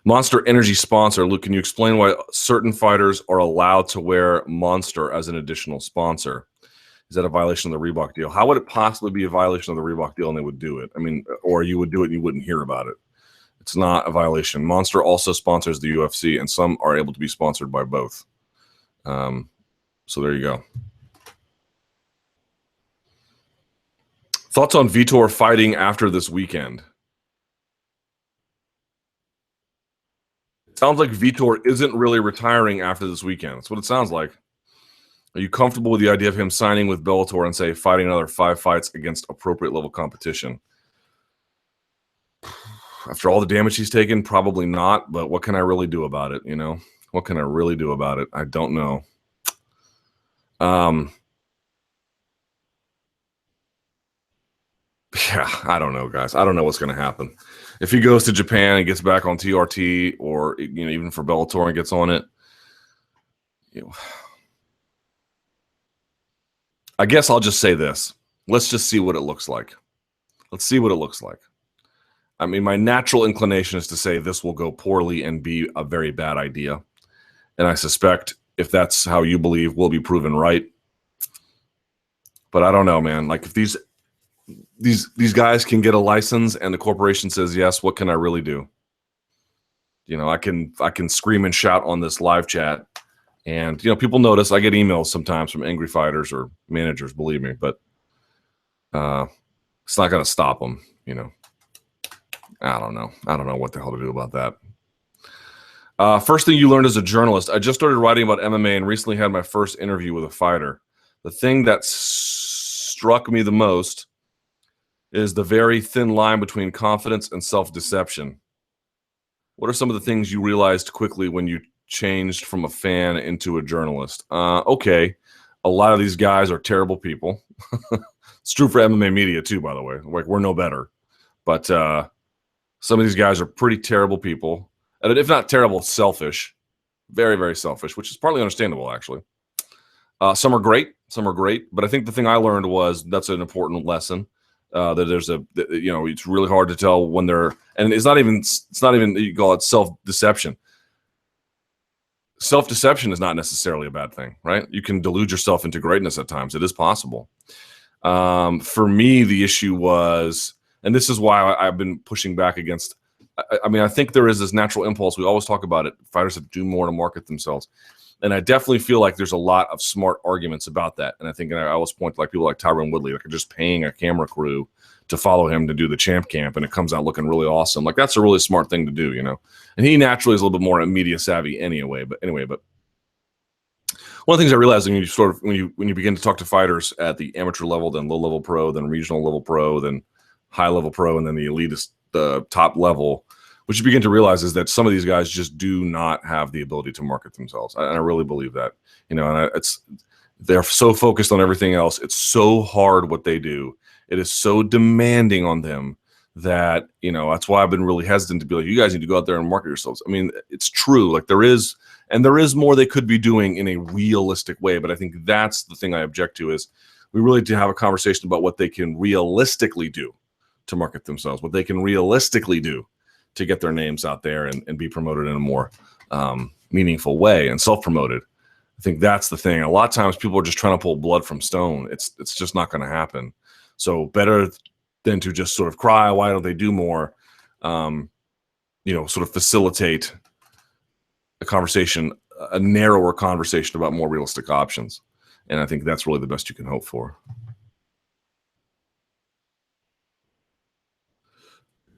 A: Monster Energy sponsor. Luke, can you explain why certain fighters are allowed to wear Monster as an additional sponsor? Is that a violation of the Reebok deal? How would it possibly be a violation of the Reebok deal and they would do it? Or you would do it and you wouldn't hear about it. It's not a violation. Monster also sponsors the UFC, and some are able to be sponsored by both. So there you go. Thoughts on Vitor fighting after this weekend? It sounds like Vitor isn't really retiring after this weekend. That's what it sounds like. Are you comfortable with the idea of him signing with Bellator and, say, fighting another 5 fights against appropriate level competition? After all the damage he's taken, probably not. But what can I really do about it? What can I really do about it? I don't know. Yeah, I don't know, guys. I don't know what's going to happen. If he goes to Japan and gets back on TRT, or even for Bellator and gets on it, I guess I'll just say this. Let's just see what it looks like. Let's see what it looks like. My natural inclination is to say this will go poorly and be a very bad idea. And I suspect if that's how you believe, we'll be proven right. But I don't know, man. Like, if these guys can get a license and the corporation says yes, what can I really do? I can scream and shout on this live chat, and people notice. I get emails sometimes from angry fighters or managers, believe me, but it's not going to stop them. I don't know what the hell to do about that. First thing you learned as a journalist. I just started writing about MMA and recently had my first interview with a fighter. The thing that struck me the most is the very thin line between confidence and self-deception. What are some of the things you realized quickly when you changed from a fan into a journalist. Okay, a lot of these guys are terrible people. It's true for MMA media too, by the way. Like, we're no better, but some of these guys are pretty terrible people, and if not terrible, selfish, very, very selfish, which is partly understandable, actually. Some are great, but I think the thing I learned was that's an important lesson. That there's it's really hard to tell when they're, and it's not even you call it self-deception. Self-deception is not necessarily a bad thing, right? You can delude yourself into greatness at times. It is possible. For me, the issue was, and this is why I've been pushing back against, I think there is this natural impulse. We always talk about it. Fighters have to do more to market themselves. And I definitely feel like there's a lot of smart arguments about that. And I think, and I always point to like people like Tyron Woodley, like just paying a camera crew to follow him to do the champ camp, and it comes out looking really awesome. Like, that's a really smart thing to do, you know. And he naturally is a little bit more media savvy anyway. But one of the things I realized when you begin to talk to fighters at the amateur level, then low level pro, then regional level pro, then high level pro, and then the elitist, the top level, what you begin to realize is that some of these guys just do not have the ability to market themselves. And I really believe that, you know, and they're so focused on everything else. It's so hard what they do. It is so demanding on them that, you know, that's why I've been really hesitant to be like, you guys need to go out there and market yourselves. I mean, it's true. Like, there is more they could be doing in a realistic way. But I think that's the thing I object to, is we really need to have a conversation about what they can realistically do to market themselves, what they can realistically do to get their names out there and be promoted in a more meaningful way and self-promoted. I think that's the thing. A lot of times people are just trying to pull blood from stone. It's just not going to happen. So better than to just sort of cry, why don't they do more? Sort of facilitate a conversation, a narrower conversation about more realistic options. And I think that's really the best you can hope for.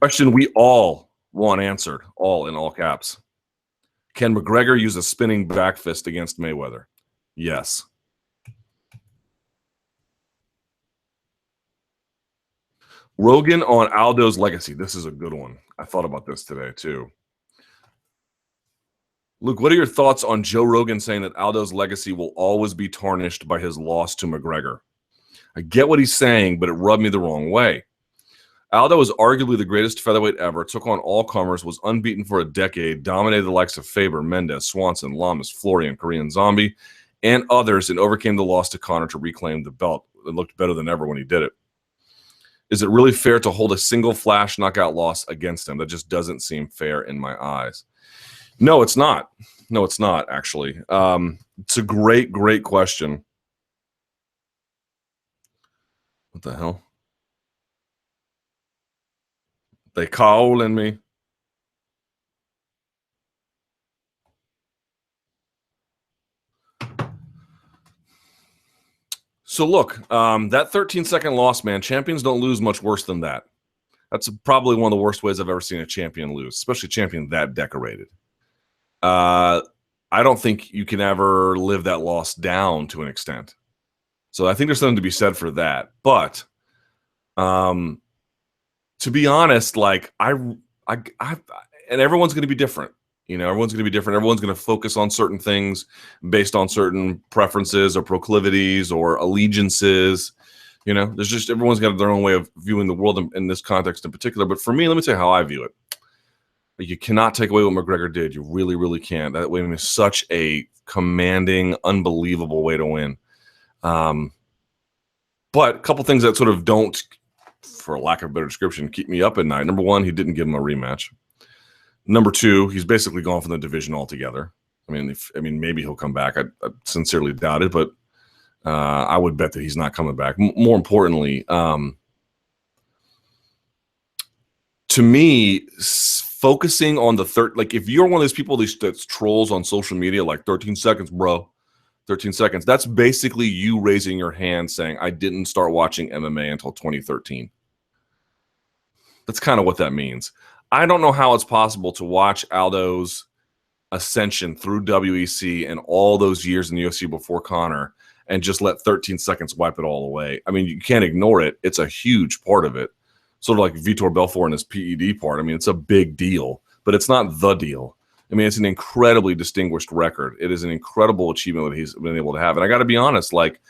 A: Question we all want answered, all in all caps. Can McGregor use a spinning back fist against Mayweather? Yes. Rogan on Aldo's legacy. This is a good one. I thought about this today too. Luke, what are your thoughts on Joe Rogan saying that Aldo's legacy will always be tarnished by his loss to McGregor? I get what he's saying, but it rubbed me the wrong way. Aldo is arguably the greatest featherweight ever, took on all comers, was unbeaten for a decade, dominated the likes of Faber, Mendez, Swanson, Lamas, Florian, Korean Zombie, and others, and overcame the loss to Conor to reclaim the belt. It looked better than ever when he did it. Is it really fair to hold a single flash knockout loss against him? That just doesn't seem fair in my eyes. No, it's not. No, it's not, actually. It's a great, great question. What the hell? They calling me. So look, that 13-second loss, man, champions don't lose much worse than that. That's probably one of the worst ways I've ever seen a champion lose, especially a champion that decorated. I don't think you can ever live that loss down to an extent. So I think there's something to be said for that. But to be honest, like and everyone's going to be different. You know, everyone's going to be different. Everyone's going to focus on certain things based on certain preferences or proclivities or allegiances. You know, there's just, everyone's got their own way of viewing the world in this context in particular. But for me, let me tell you how I view it. You cannot take away what McGregor did. You really, really can't. That way is such a commanding, unbelievable way to win. But a couple things that sort of don't, for lack of a better description, keep me up at night. Number one, he didn't give him a rematch. Number two, he's basically gone from the division altogether. I mean, maybe he'll come back. I sincerely doubt it, but I would bet that he's not coming back. More importantly, to me, focusing on the third, like if you're one of those people that's trolls on social media, like 13 seconds, bro, 13 seconds, that's basically you raising your hand saying, I didn't start watching MMA until 2013. That's kind of what that means. I don't know how it's possible to watch Aldo's ascension through WEC and all those years in the UFC before Conor and just let 13 seconds wipe it all away. I mean, you can't ignore it. It's a huge part of it. Sort of like Vitor Belfort and his PED part. I mean, it's a big deal, but it's not the deal. I mean, it's an incredibly distinguished record. It is an incredible achievement that he's been able to have. And I got to be honest, like,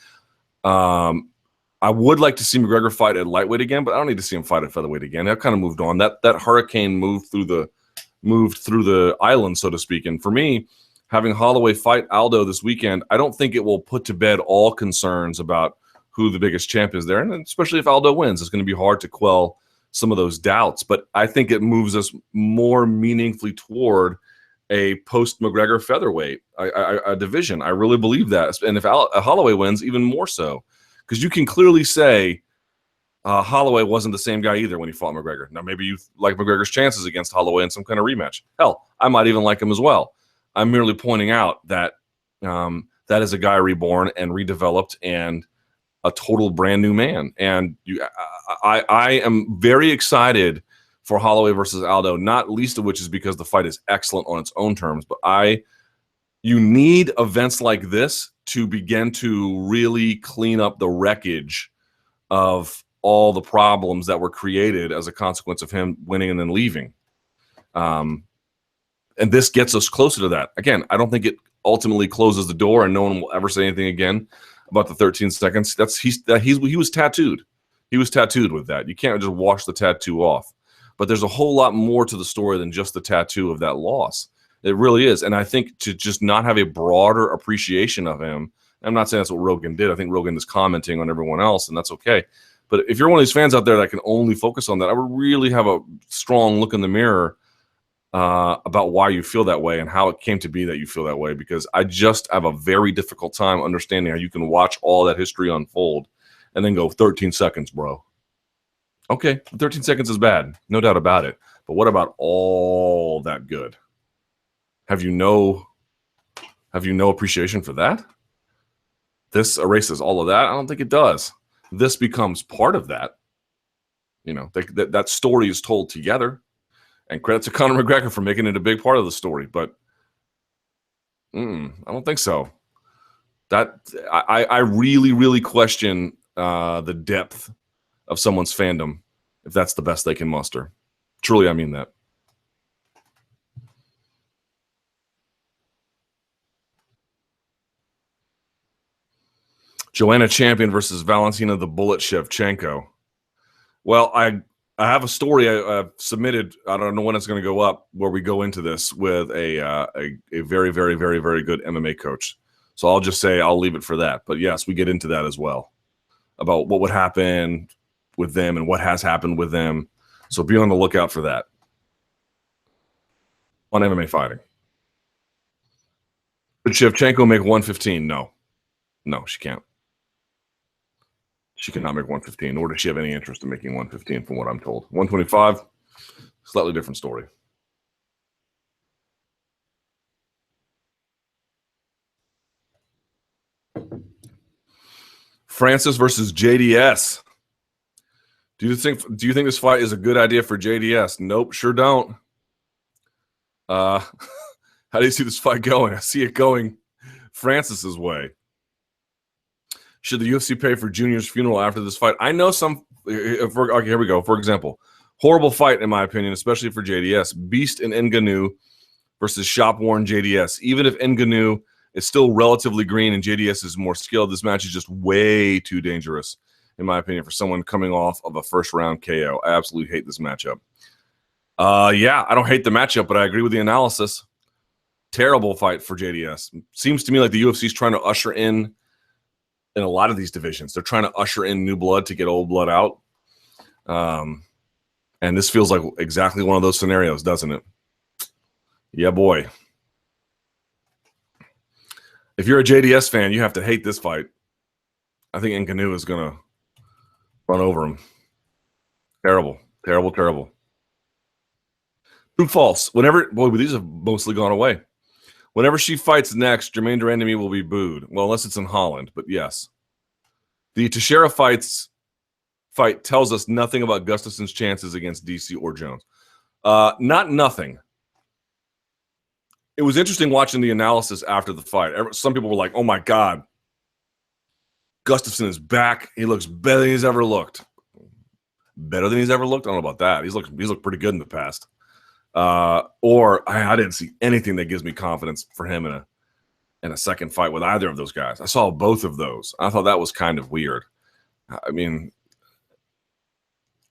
A: I would like to see McGregor fight at lightweight again, but I don't need to see him fight at featherweight again. I've kind of moved on. That hurricane moved through the island, so to speak. And for me, having Holloway fight Aldo this weekend, I don't think it will put to bed all concerns about who the biggest champ is there. And especially if Aldo wins, it's going to be hard to quell some of those doubts. But I think it moves us more meaningfully toward a post-McGregor featherweight a division. I really believe that. And if Holloway wins, even more so. Because you can clearly say Holloway wasn't the same guy either when he fought McGregor. Now, maybe you like McGregor's chances against Holloway in some kind of rematch. Hell, I might even like him as well. I'm merely pointing out that that is a guy reborn and redeveloped and a total brand new man. And I am very excited for Holloway versus Aldo, not least of which is because the fight is excellent on its own terms. But you need events like this to begin to really clean up the wreckage of all the problems that were created as a consequence of him winning and then leaving. And this gets us closer to that. Again, I don't think it ultimately closes the door and no one will ever say anything again about the 13 seconds. He was tattooed. He was tattooed with that. You can't just wash the tattoo off. But there's a whole lot more to the story than just the tattoo of that loss. It really is. And I think to just not have a broader appreciation of him, I'm not saying that's what Rogan did. I think Rogan is commenting on everyone else, and that's okay. But if you're one of these fans out there that can only focus on that, I would really have a strong look in the mirror about why you feel that way and how it came to be that you feel that way, because I just have a very difficult time understanding how you can watch all that history unfold and then go 13 seconds, bro. Okay, 13 seconds is bad, no doubt about it. But what about all that good? Have you no appreciation for that? This erases all of that? I don't think it does. This becomes part of that. You know, that story is told together. And credit to Conor McGregor for making it a big part of the story. But I don't think so. I really, really question the depth of someone's fandom if that's the best they can muster. Truly, I mean that. Joanna Champion versus Valentina the Bullet Shevchenko. Well, I have a story I've submitted. I don't know when it's going to go up, where we go into this with a very, very, very, very good MMA coach. So I'll just say I'll leave it for that. But yes, we get into that as well, about what would happen with them and what has happened with them. So be on the lookout for that on MMA Fighting. Could Shevchenko make 115? No, she can't. She cannot make 115, nor does she have any interest in making 115 from what I'm told. 125, slightly different story. Francis versus JDS. Do you think this fight is a good idea for JDS? Nope, sure don't. How do you see this fight going? I see it going Francis's way. Should the UFC pay for Junior's funeral after this fight? I know some. Okay, here we go. For example, horrible fight in my opinion, especially for JDS. Beast and Ngannou versus shop-worn JDS. Even if Ngannou is still relatively green and JDS is more skilled, this match is just way too dangerous, in my opinion, for someone coming off of a first-round KO. I absolutely hate this matchup. Yeah, I don't hate the matchup, but I agree with the analysis. Terrible fight for JDS. Seems to me like the UFC is trying to usher in a lot of these divisions. They're trying to usher in new blood to get old blood out. And this feels like exactly one of those scenarios, doesn't it? Yeah, boy. If you're a JDS fan, you have to hate this fight. I think Ngannou is going to run over him. Terrible, terrible, terrible. True, false. Boy, these have mostly gone away. Whenever she fights next, Germaine de Randamie will be booed. Well, unless it's in Holland, but yes. The Teixeira fight tells us nothing about Gustafsson's chances against DC or Jones. Not nothing. It was interesting watching the analysis after the fight. Some people were like, oh my God, Gustafsson is back. He looks better than he's ever looked. Better than he's ever looked? I don't know about that. He's looked pretty good in the past. Or I didn't see anything that gives me confidence for him in a second fight with either of those guys. I saw both of those. I thought that was kind of weird. I mean,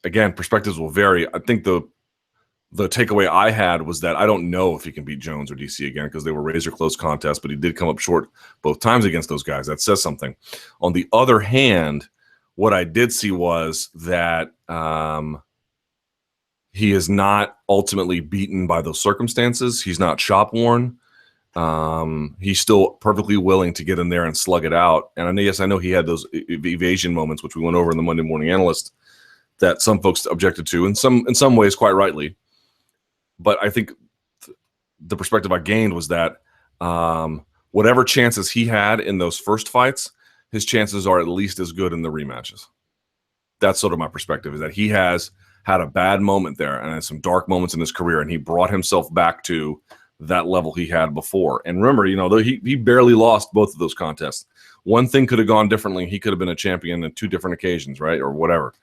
A: again, perspectives will vary. I think the takeaway I had was that I don't know if he can beat Jones or DC again because they were razor close contests, but he did come up short both times against those guys. That says something. On the other hand, what I did see was that he is not ultimately beaten by those circumstances. He's not shop worn. He's still perfectly willing to get in there and slug it out. And I know he had those evasion moments, which we went over in the Monday Morning Analyst, that some folks objected to, in some ways quite rightly. But I think the perspective I gained was that whatever chances he had in those first fights, his chances are at least as good in the rematches. That's sort of my perspective, is that he has had a bad moment there and some dark moments in his career, and he brought himself back to that level he had before. And remember, he barely lost both of those contests. One thing could have gone differently. He could have been a champion on 2 different occasions, right? Or whatever.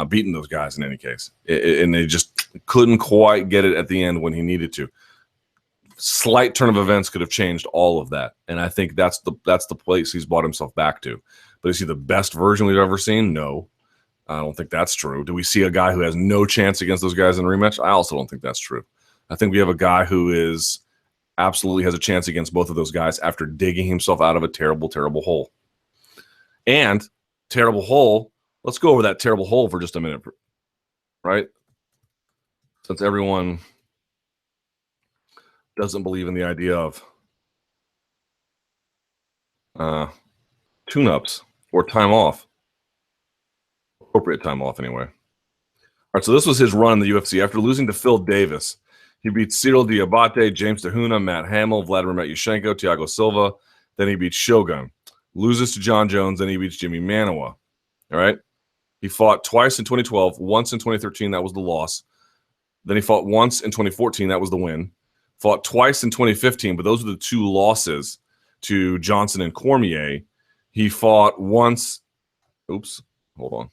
A: Beating those guys in any case. And they just couldn't quite get it at the end when he needed to. Slight turn of events could have changed all of that. And I think that's the place he's brought himself back to. But is he the best version we've ever seen? No. I don't think that's true. Do we see a guy who has no chance against those guys in a rematch? I also don't think that's true. I think we have a guy who is absolutely has a chance against both of those guys after digging himself out of a terrible, terrible hole. And terrible hole, let's go over that terrible hole for just a minute, right? Since everyone doesn't believe in the idea of tune-ups or time off. Appropriate time off, anyway. All right, so this was his run in the UFC. After losing to Phil Davis, he beat Cyril Diabate, James DeHuna, Matt Hamill, Vladimir Matyushenko, Thiago Silva. Then he beats Shogun. Loses to John Jones, then he beats Jimmy Manuwa. All right? He fought twice in 2012, once in 2013, that was the loss. Then he fought once in 2014, that was the win. Fought twice in 2015, but those are the 2 losses to Johnson and Cormier. He fought once. Oops, hold on.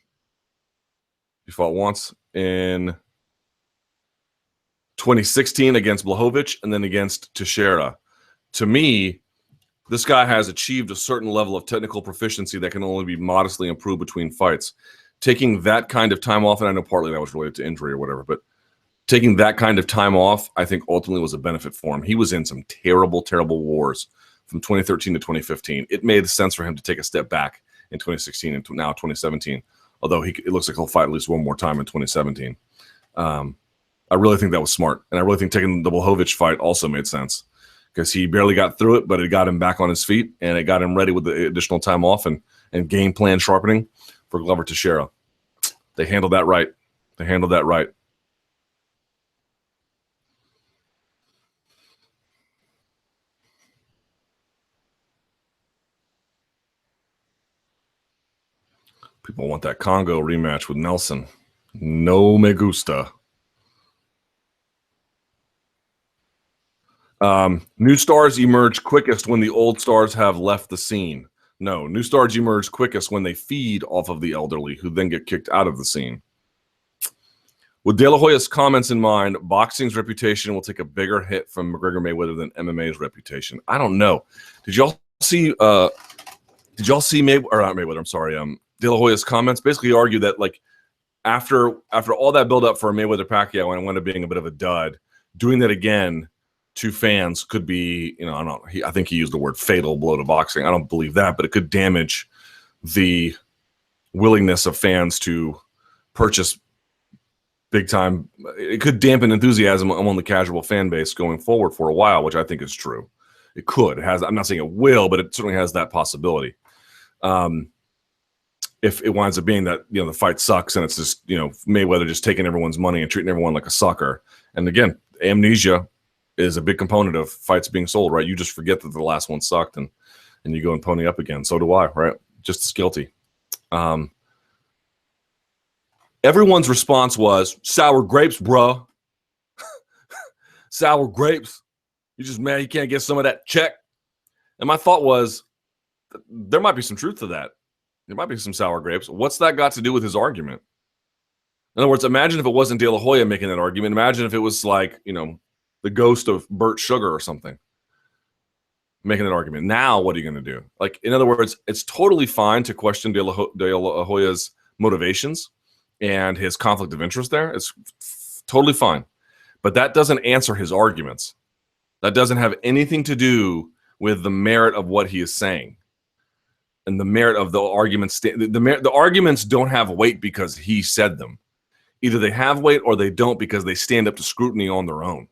A: He fought once in 2016 against Blachowicz and then against Teixeira. To me, this guy has achieved a certain level of technical proficiency that can only be modestly improved between fights. Taking that kind of time off, and I know partly that was related to injury or whatever, but taking that kind of time off, I think ultimately was a benefit for him. He was in some terrible, terrible wars from 2013 to 2015. It made sense for him to take a step back in 2016 and now 2017, although it looks like he'll fight at least one more time in 2017. I really think that was smart. And I really think taking the Blachowicz fight also made sense because he barely got through it, but it got him back on his feet and it got him ready with the additional time off and game plan sharpening for Glover Teixeira. They handled that right. They handled that right. People want that Congo rematch with Nelson. No me gusta. New stars emerge quickest when the old stars have left the scene. No, new stars emerge quickest when they feed off of the elderly, who then get kicked out of the scene. With De La Hoya's comments in mind, boxing's reputation will take a bigger hit from McGregor Mayweather than MMA's reputation. I don't know. Did y'all see? Did y'all see De La Hoya's comments? Basically, argue that like after all that build up for Mayweather Pacquiao and it wound up being a bit of a dud, doing that again to fans could be, I think he used the word fatal blow to boxing. I don't believe that, but it could damage the willingness of fans to purchase big time. It could dampen enthusiasm among the casual fan base going forward for a while, which I think is true. It could. It has. I'm not saying it will, but it certainly has that possibility. If it winds up being that, the fight sucks and it's just, Mayweather just taking everyone's money and treating everyone like a sucker. And again, amnesia is a big component of fights being sold, right? You just forget that the last one sucked and you go and pony up again. So do I, right? Just as guilty. Everyone's response was sour grapes, bro. Sour grapes. You just mad you can't get some of that check. And my thought was, there might be some truth to that. There might be some sour grapes. What's that got to do with his argument? In other words, imagine if it wasn't De La Hoya making that argument. Imagine if it was like, the ghost of Burt Sugar or something making that argument. Now, what are you going to do? Like, in other words, it's totally fine to question De La Hoya's motivations and his conflict of interest there. It's totally fine. But that doesn't answer his arguments. That doesn't have anything to do with the merit of what he is saying and the merit of the arguments. The arguments don't have weight because he said them. Either they have weight or they don't because they stand up to scrutiny on their own.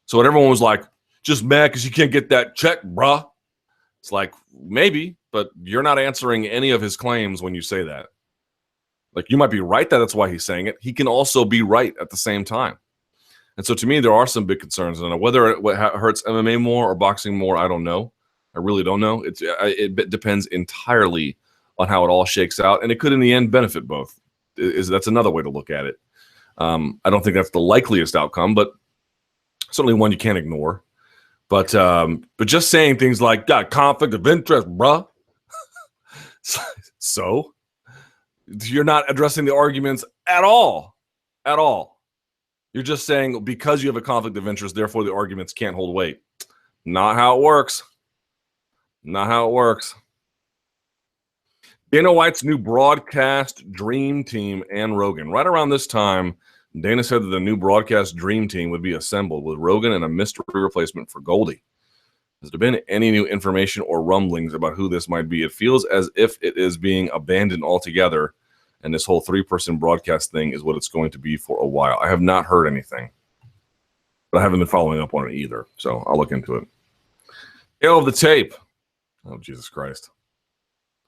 A: So when everyone was like, just mad because you can't get that check, bruh. It's like, maybe, but you're not answering any of his claims when you say that. Like, you might be right that that's why he's saying it. He can also be right at the same time. And so to me, there are some big concerns. And whether it hurts MMA more or boxing more, I don't know. I really don't know. It depends entirely on how it all shakes out. And it could, in the end, benefit both. That's another way to look at it. I don't think that's the likeliest outcome, but certainly one you can't ignore. But just saying things like, got conflict of interest, bruh. So you're not addressing the arguments at all. At all. You're just saying because you have a conflict of interest, therefore the arguments can't hold weight. Not how it works. Not how it works. Dana White's new broadcast dream team and Rogan. Right around this time, Dana said that the new broadcast dream team would be assembled with Rogan and a mystery replacement for Goldie. Has there been any new information or rumblings about who this might be? It feels as if it is being abandoned altogether, and this whole 3-person broadcast thing is what it's going to be for a while. I have not heard anything, but I haven't been following up on it either, so I'll look into it. Tale of the tape. Oh, Jesus Christ.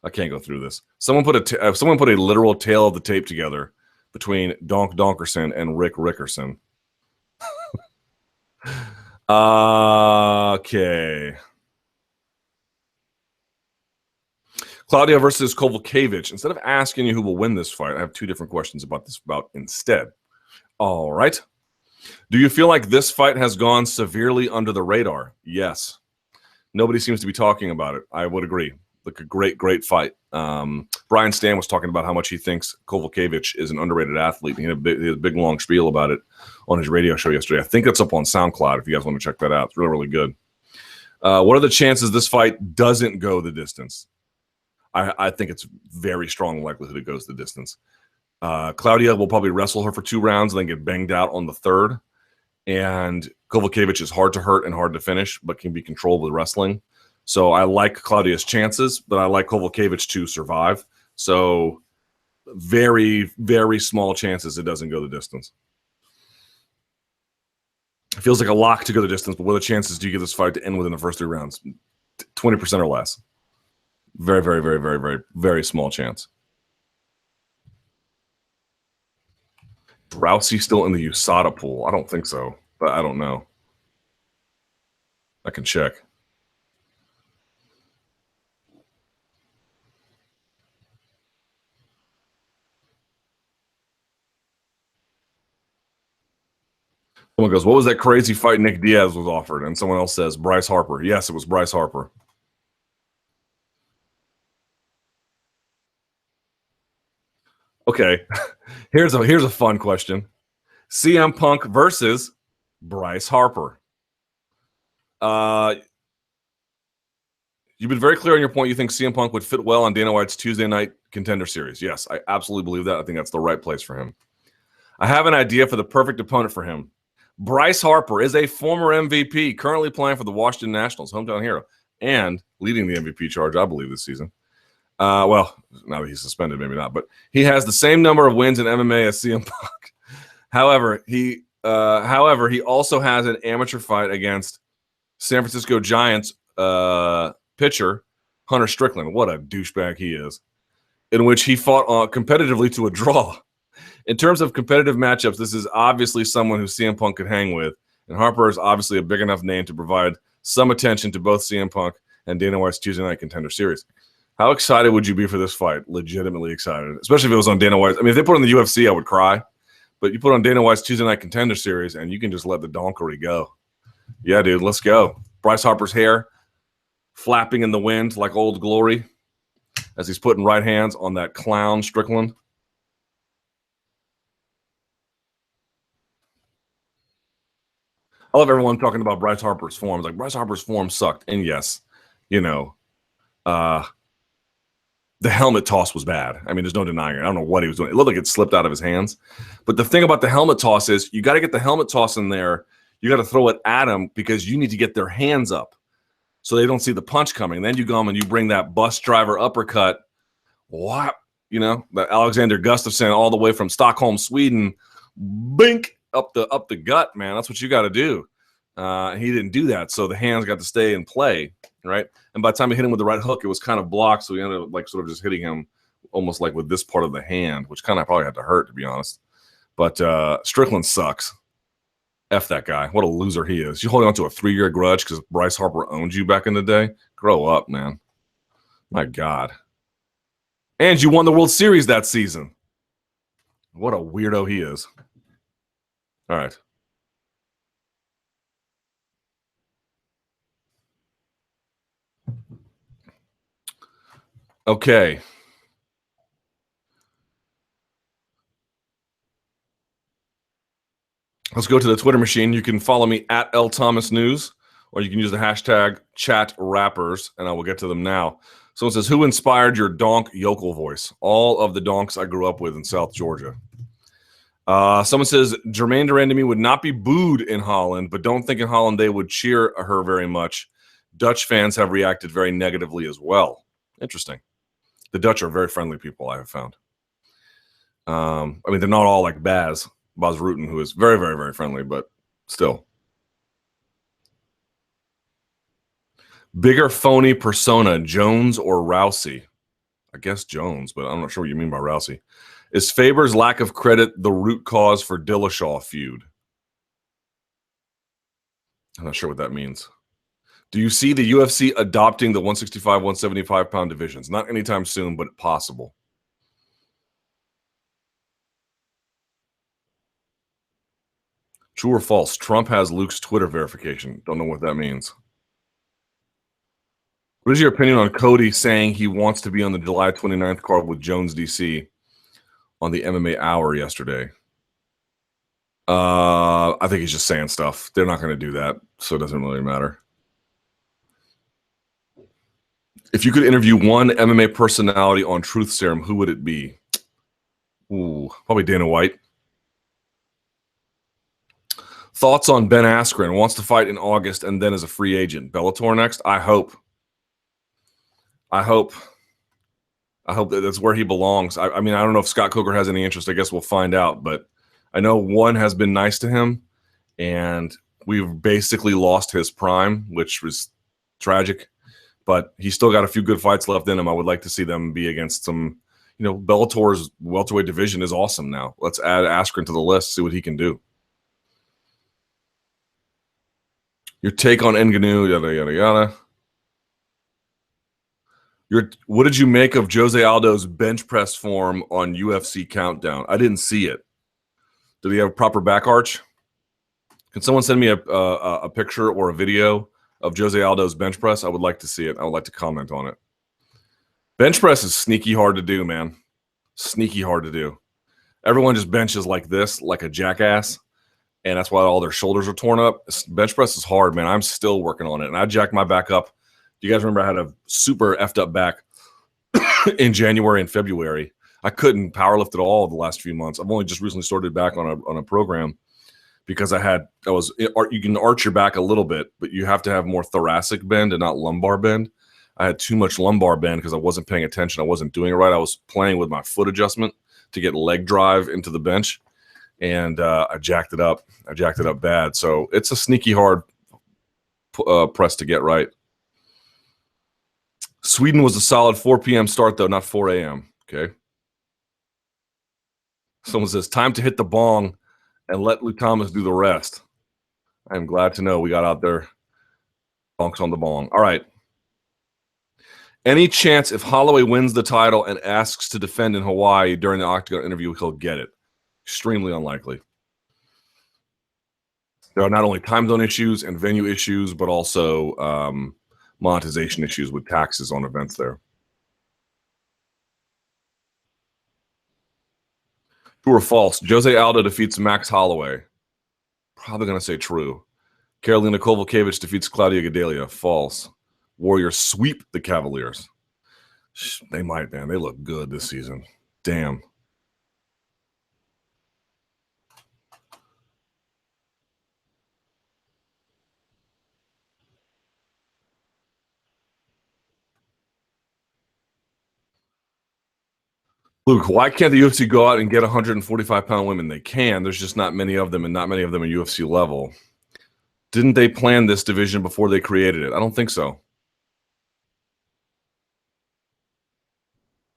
A: I can't go through this. Someone put a literal tale of the tape together between Donk Donkerson and Rick Rickerson. Okay. Claudia versus Kovalevich. Instead of asking you who will win this fight, I have two different questions about this bout instead. All right. Do you feel like this fight has gone severely under the radar? Yes. Nobody seems to be talking about it. I would agree. Like a great fight. Brian Stan was talking about how much he thinks Kovalevich is an underrated athlete. He had a big long spiel about it on his radio show yesterday. I think it's up on SoundCloud if you guys want to check that out. It's really good. What are the chances this fight doesn't go the distance? I think it's very strong likelihood it goes the distance. Claudia will probably wrestle her for 2 rounds and then get banged out on the 3rd. And Kovalevich is hard to hurt and hard to finish, but can be controlled with wrestling. So I like Claudia's chances, but I like Kovalevich to survive. So very, very small chances it doesn't go the distance. It feels like a lock to go the distance, but what are the chances do you get this fight to end within the first 3 rounds? 20% or less. Very, very, very, very, very, very small chance. Rousey still in the USADA pool? I don't think so, but I don't know. I can check. Someone goes, what was that crazy fight Nick Diaz was offered? And someone else says, Bryce Harper. Yes, it was Bryce Harper. Okay, here's a fun question. CM Punk versus Bryce Harper. You've been very clear on your point. You think CM Punk would fit well on Dana White's Tuesday night contender series. Yes, I absolutely believe that. I think that's the right place for him. I have an idea for the perfect opponent for him. Bryce Harper is a former MVP, currently playing for the Washington Nationals, hometown hero, and leading the MVP charge, I believe, this season. Well, now that he's suspended, maybe not, but he has the same number of wins in MMA as CM Punk. However, he also has an amateur fight against San Francisco Giants pitcher Hunter Strickland. What a douchebag he is! In which he fought competitively to a draw. In terms of competitive matchups, this is obviously someone who CM Punk could hang with, and Harper is obviously a big enough name to provide some attention to both CM Punk and Dana White's Tuesday Night Contender Series. How excited would you be for this fight? Legitimately excited, especially if it was on Dana White's. I mean, if they put it on the UFC, I would cry. But you put on Dana White's Tuesday Night Contender Series, and you can just let the donkery go. Yeah, dude, let's go. Bryce Harper's hair flapping in the wind like Old Glory as he's putting right hands on that clown Strickland. I love everyone talking about Bryce Harper's form. Like, Bryce Harper's form sucked. And yes, you know, the helmet toss was bad. I mean, there's no denying it. I don't know what he was doing. It looked like it slipped out of his hands. But the thing about the helmet toss is you got to get the helmet toss in there. You got to throw it at them because you need to get their hands up so they don't see the punch coming. Then you go and you bring that bus driver uppercut. What? You know, the Alexander Gustafsson all the way from Stockholm, Sweden, bink up the gut, man. That's what you got to do. He didn't do that, so the hands got to stay in play, right? And by the time he hit him with the right hook, it was kind of blocked, so he ended up like sort of just hitting him almost like with this part of the hand, which kind of probably had to hurt, to be honest. But Strickland sucks. F that guy. What a loser he is. You're holding on to a 3-year grudge because Bryce Harper owned you back in the day? Grow up, man. My God. And you won the World Series that season. What a weirdo he is. All right. Okay. Let's go to the Twitter machine. You can follow me at LThomasNews, or you can use the hashtag #ChatRappers, and I will get to them now. Someone says, who inspired your donk yokel voice? All of the donks I grew up with in South Georgia. Someone says, Germaine de Randamie would not be booed in Holland, but don't think in Holland they would cheer her very much. Dutch fans have reacted very negatively as well. Interesting. The Dutch are very friendly people, I have found. I mean, they're not all like Baz Rutten, who is very, very, very friendly, but still. Bigger phony persona, Jones or Rousey? I guess Jones, but I'm not sure what you mean by Rousey. Is Faber's lack of credit the root cause for Dillashaw feud? I'm not sure what that means. Do you see the UFC adopting the 165, 175 pound divisions? Not anytime soon, but possible. True or false? Trump has Luke's Twitter verification. Don't know what that means. What is your opinion on Cody saying he wants to be on the July 29th card with Jones DC on the MMA Hour yesterday? I think he's just saying stuff. They're not going to do that, so it doesn't really matter. If you could interview one MMA personality on Truth Serum, who would it be? Ooh, probably Dana White. Thoughts on Ben Askren? Wants to fight in August and then as a free agent. Bellator next? I hope that that's where he belongs. I mean, I don't know if Scott Coker has any interest. I guess we'll find out. But I know one has been nice to him, and we've basically lost his prime, which was tragic. But he's still got a few good fights left in him. I would like to see them be against some, Bellator's welterweight division is awesome now. Let's add Askren to the list, see what he can do. Your take on Ngannou, yada, yada, yada. What did you make of Jose Aldo's bench press form on UFC Countdown? I didn't see it. Did he have a proper back arch? Can someone send me a picture or a video of Jose Aldo's bench press? I would like to see it. I would like to comment on it. Bench press is sneaky hard to do, man. Sneaky hard to do. Everyone just benches like this, like a jackass, and that's why all their shoulders are torn up. Bench press is hard, man. I'm still working on it, and I jacked my back up. Do you guys remember I had a super effed up back in January and February? I couldn't powerlift at all the last few months. I've only just recently started back on a program because you can arch your back a little bit, but you have to have more thoracic bend and not lumbar bend. I had too much lumbar bend because I wasn't paying attention. I wasn't doing it right. I was playing with my foot adjustment to get leg drive into the bench, and I jacked it up. I jacked it up bad. So it's a sneaky hard press to get right. Sweden was a solid 4 p.m. start, though, not 4 a.m. Okay. Someone says, time to hit the bong and let Luke Thomas do the rest. I'm glad to know we got out there. Bonks on the bong. All right. Any chance if Holloway wins the title and asks to defend in Hawaii during the Octagon interview, he'll get it? Extremely unlikely. There are not only time zone issues and venue issues, but also monetization issues with taxes on events there. True or false? Jose Aldo defeats Max Holloway. Probably going to say true. Karolina Kowalkiewicz defeats Claudia Gadelha. False. Warriors sweep the Cavaliers. They might, man. They look good this season. Damn. Luke, why can't the UFC go out and get 145-pound women? They can. There's just not many of them, and not many of them at UFC level. Didn't they plan this division before they created it? I don't think so.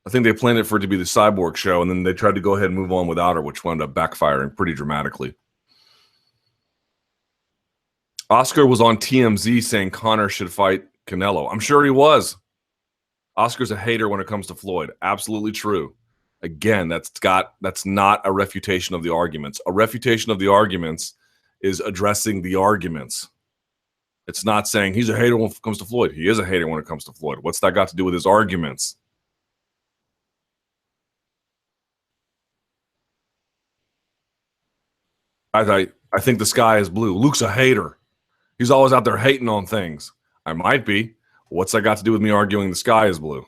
A: I think they planned it for it to be the Cyborg show, and then they tried to go ahead and move on without her, which wound up backfiring pretty dramatically. Oscar was on TMZ saying Conor should fight Canelo. I'm sure he was. Oscar's a hater when it comes to Floyd. Absolutely true. Again, that's not a refutation of the arguments. A refutation of the arguments is addressing the arguments. It's not saying he's a hater when it comes to Floyd. He is a hater when it comes to Floyd. What's that got to do with his arguments? I think the sky is blue. Luke's a hater. He's always out there hating on things. I might be. What's that got to do with me arguing the sky is blue?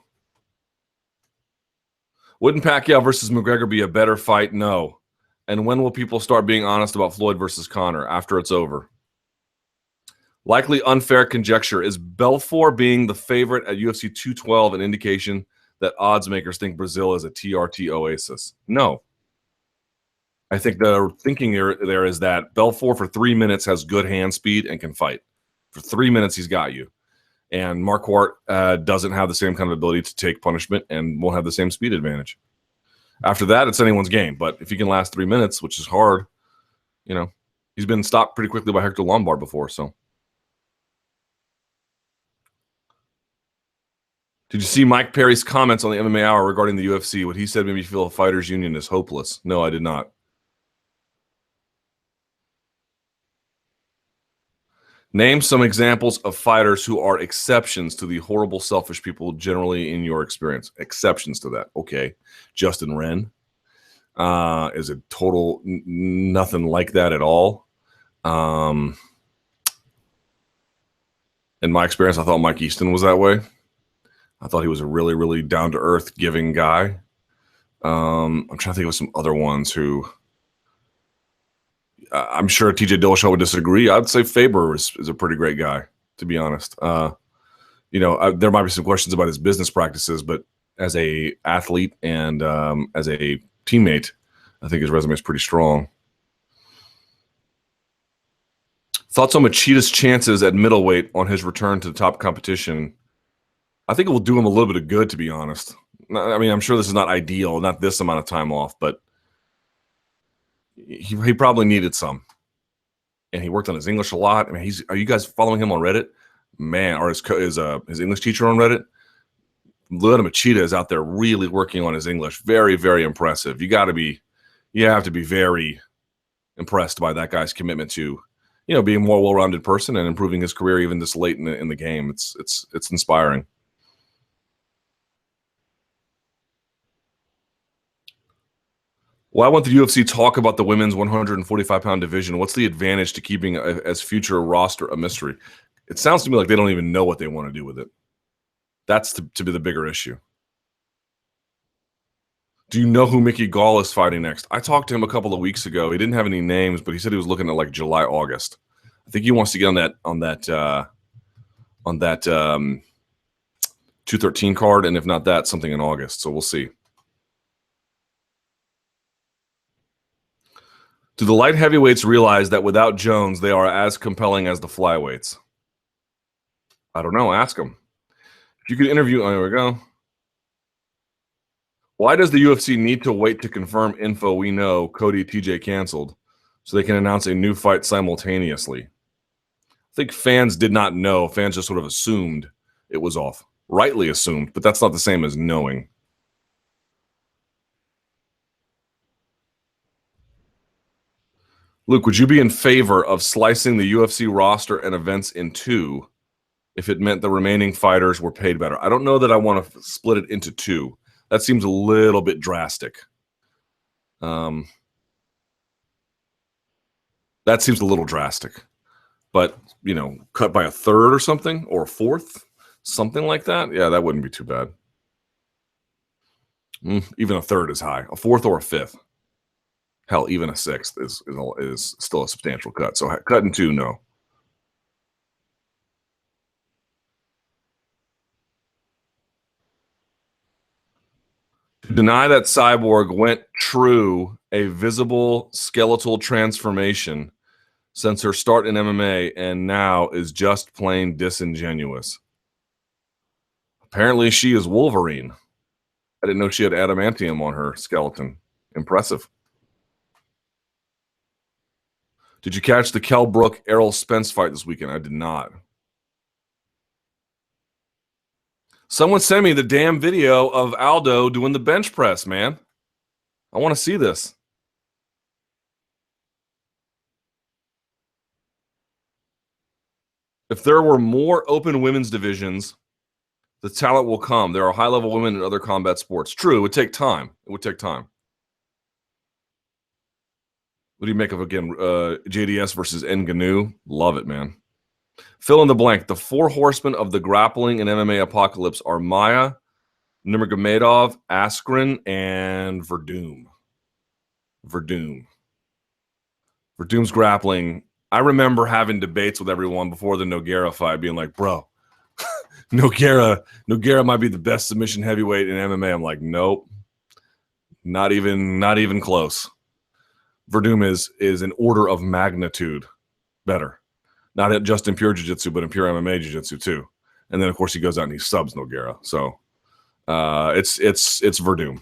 A: Wouldn't Pacquiao versus McGregor be a better fight? No. And when will people start being honest about Floyd versus Conor? After it's over. Likely unfair conjecture. Is Belfort being the favorite at UFC 212 an indication that odds makers think Brazil is a TRT oasis? No. I think the thinking there is that Belfort for 3 minutes has good hand speed and can fight. For 3 minutes, he's got you. And Marquardt doesn't have the same kind of ability to take punishment and won't have the same speed advantage. After that, it's anyone's game. But if he can last 3 minutes, which is hard, he's been stopped pretty quickly by Hector Lombard before. So, did you see Mike Perry's comments on the MMA Hour regarding the UFC? What he said made me feel a fighters union is hopeless. No, I did not. Name some examples of fighters who are exceptions to the horrible, selfish people generally in your experience. Exceptions to that. Okay. Justin Wren is a total nothing like that at all. In my experience, I thought Mike Easton was that way. I thought he was a really, really down-to-earth, giving guy. I'm trying to think of some other ones who... I'm sure TJ Dillashaw would disagree. I'd say Faber is a pretty great guy, to be honest. There might be some questions about his business practices, but as a athlete and as a teammate, I think his resume is pretty strong. Thoughts on Machida's chances at middleweight on his return to the top competition? I think it will do him a little bit of good, to be honest. I mean, I'm sure this is not ideal, not this amount of time off, but he probably needed some, and he worked on his English a lot. I mean, are you guys following him on Reddit? Man, or his English teacher on Reddit? Lyoto Machida is out there really working on his English. Very, very impressive. You have to be very impressed by that guy's commitment to, being a more well-rounded person and improving his career even this late in the game. It's inspiring. Why won't the UFC talk about the women's 145-pound division? What's the advantage to keeping as future roster a mystery? It sounds to me like they don't even know what they want to do with it. That's to be the bigger issue. Do you know who Mickey Gall is fighting next? I talked to him a couple of weeks ago. He didn't have any names, but he said he was looking at like July, August. I think he wants to get on that 213 card, and if not that, something in August. So we'll see. Do the light heavyweights realize that without Jones, they are as compelling as the flyweights? I don't know. Ask them. If you could interview, there we go. Why does the UFC need to wait to confirm info we know Cody TJ canceled so they can announce a new fight simultaneously? I think fans did not know. Fans just sort of assumed it was off. Rightly assumed, but that's not the same as knowing. Luke, would you be in favor of slicing the UFC roster and events in two if it meant the remaining fighters were paid better? I don't know that I want to split it into two. That seems a little bit drastic. That seems a little drastic. but cut by a third or something, or a fourth, something like that. Yeah, that wouldn't be too bad. Even a third is high. A fourth or a fifth. Hell, even a sixth is still a substantial cut. So cut in two, no. To deny that Cyborg went through a visible skeletal transformation since her start in MMA and now is just plain disingenuous. Apparently, she is Wolverine. I didn't know she had adamantium on her skeleton. Impressive. Did you catch the Kell Brook Errol Spence fight this weekend? I did not. Someone sent me the damn video of Aldo doing the bench press, man. I want to see this. If there were more open women's divisions, the talent will come. There are high-level women in other combat sports. True, it would take time. What do you make of, again, JDS versus Ngannou? Love it, man. Fill in the blank. The four horsemen of the grappling and MMA apocalypse are Maya, Nurmagomedov, Askren, and Verdum. Verdum's grappling. I remember having debates with everyone before the Nogueira fight, being like, bro, Nogueira might be the best submission heavyweight in MMA. I'm like, nope. Not even close. Verdum is an order of magnitude better. Not just in pure jiu-jitsu, but in pure MMA jiu-jitsu too. And then of course he goes out and he subs Nogueira. So it's Verdum.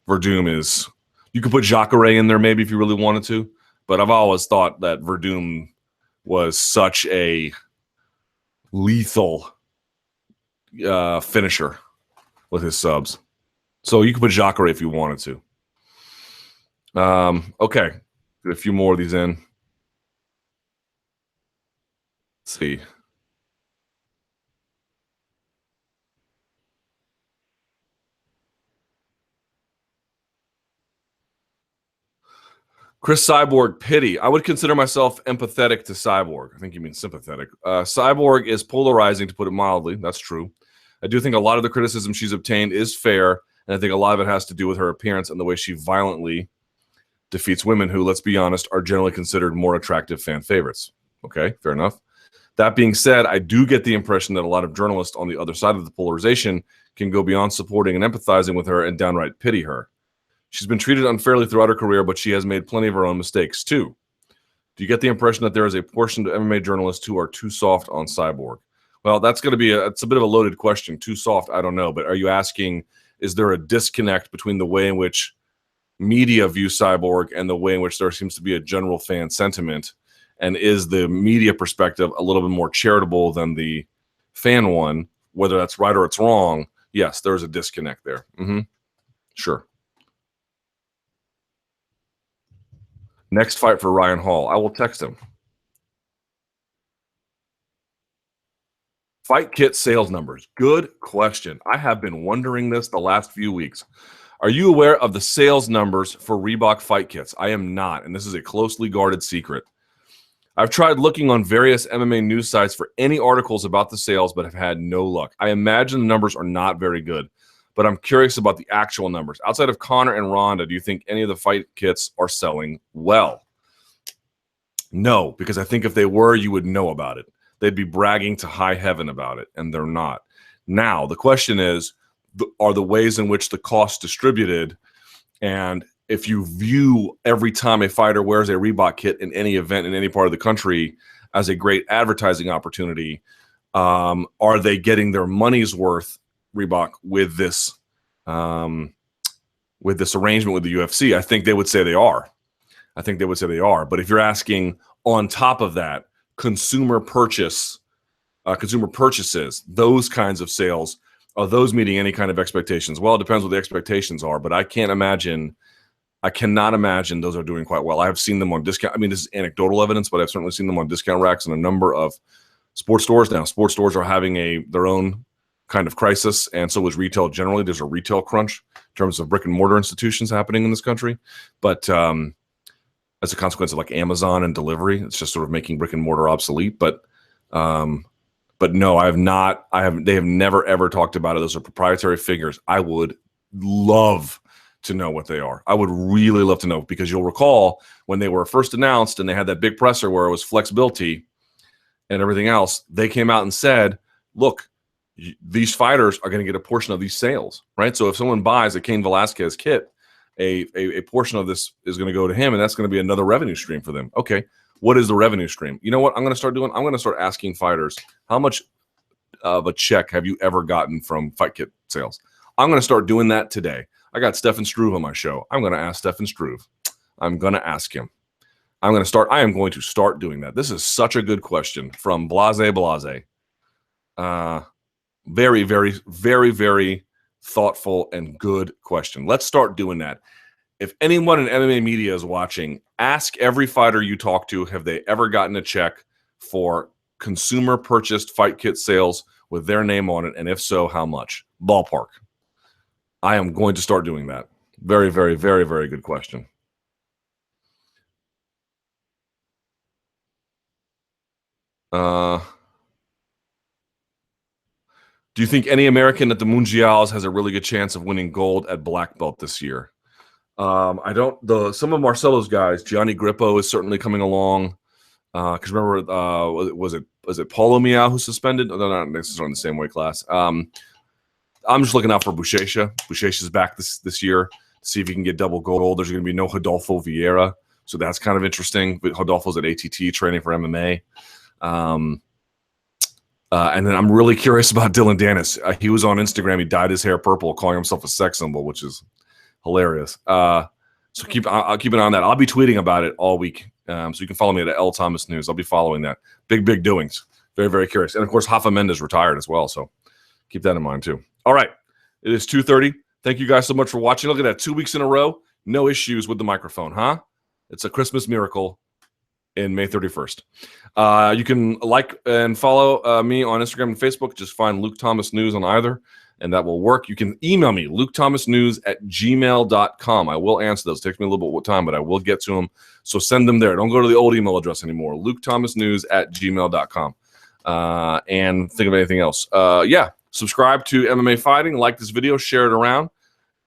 A: Verdum is, you could put Jacare in there maybe if you really wanted to, but I've always thought that Verdum was such a lethal finisher with his subs. So you could put Jacare if you wanted to. Okay, get a few more of these in. Let's see. Cris Cyborg, pity. I would consider myself empathetic to Cyborg. I think you mean sympathetic. Cyborg is polarizing, to put it mildly. That's true. I do think a lot of the criticism she's obtained is fair, and I think a lot of it has to do with her appearance and the way she violently defeats women who, let's be honest, are generally considered more attractive fan favorites. Okay, fair enough. That being said, I do get the impression that a lot of journalists on the other side of the polarization can go beyond supporting and empathizing with her and downright pity her. She's been treated unfairly throughout her career, but she has made plenty of her own mistakes too. Do you get the impression that there is a portion of MMA journalists who are too soft on Cyborg? Well, that's going to be it's a bit of a loaded question. Too soft, I don't know. But are you asking, is there a disconnect between the way in which media view Cyborg and the way in which there seems to be a general fan sentiment? And is the media perspective a little bit more charitable than the fan one? Whether that's right or it's wrong, yes, there's a disconnect there. Sure. Next fight for Ryan Hall. I will text him. Fight kit sales numbers. Good question. I have been wondering this the last few weeks. Are you aware of the sales numbers for Reebok fight kits? I am not, and this is a closely guarded secret. I've tried looking on various MMA news sites for any articles about the sales, but have had no luck. I imagine the numbers are not very good, but I'm curious about the actual numbers. Outside of Conor and Ronda, do you think any of the fight kits are selling well? No, because I think if they were, you would know about it. They'd be bragging to high heaven about it, and they're not. Now, the question is, are the ways in which the cost distributed, and if you view every time a fighter wears a Reebok kit in any event in any part of the country as a great advertising opportunity, are they getting their money's worth, Reebok, with this arrangement with the UFC? I think they would say they are. But if you're asking on top of that, consumer purchases, those kinds of sales, are those meeting any kind of expectations? Well, it depends what the expectations are, but I cannot imagine those are doing quite well. I have seen them on discount. I mean, this is anecdotal evidence, but I've certainly seen them on discount racks in a number of sports stores. Now, sports stores are having their own kind of crisis, and so is retail generally. There's a retail crunch in terms of brick and mortar institutions happening in this country. But as a consequence of like Amazon and delivery. It's just sort of making brick and mortar obsolete. But no, I have not. They have never ever talked about it. Those are proprietary figures. I would love to know what they are. I would really love to know, because you'll recall when they were first announced and they had that big presser where it was flexibility and everything else, they came out and said, look, these fighters are going to get a portion of these sales, right? So if someone buys a Cain Velasquez kit, a portion of this is going to go to him, and that's going to be another revenue stream for them. Okay, what is the revenue stream? You know what I'm going to start doing? I'm going to start asking fighters, how much of a check have you ever gotten from fight kit sales? I'm going to start doing that today. I got Stefan Struve on my show. I'm going to ask Stefan Struve. I'm going to ask him. I am going to start doing that. This is such a good question from Blase. Very, very, very, very thoughtful and good question. Let's start doing that. If anyone in MMA media is watching, ask every fighter you talk to, have they ever gotten a check for consumer purchased fight kit sales with their name on it? And if so, how much? Ballpark. I am going to start doing that. Very, very, very, very good question. Do you think any American at the Mundials has a really good chance of winning gold at black belt this year? I don't. Some of Marcelo's guys, Gianni Grippo is certainly coming along. Because remember, was it Paulo Miao who suspended? No, not necessarily in the same weight class. I'm just looking out for Buchecha. Buchecha's back this year. See if he can get double gold. There's going to be no Rodolfo Vieira, so that's kind of interesting. But Rodolfo's at ATT training for MMA. And then I'm really curious about Dylan Dennis. He was on Instagram. He dyed his hair purple, calling himself a sex symbol, which is hilarious. So I'll keep an eye on that. I'll be tweeting about it all week. So you can follow me at L Thomas News. I'll be following that. Big doings. Very, very curious. And of course, Rafa Mendes retired as well. So keep that in mind too. All right. It is 2:30. Thank you guys so much for watching. Look at that. 2 weeks in a row. No issues with the microphone, huh? It's a Christmas miracle in May 31st. You can like and follow me on Instagram and Facebook. Just find Luke Thomas News on either, and that will work. You can email me, lukethomasnews@gmail.com. I will answer those. It takes me a little bit of time, but I will get to them. So send them there. Don't go to the old email address anymore, lukethomasnews@gmail.com. And think of anything else. Yeah, subscribe to MMA Fighting. Like this video. Share it around.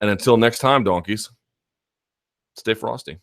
A: And until next time, donkeys, stay frosty.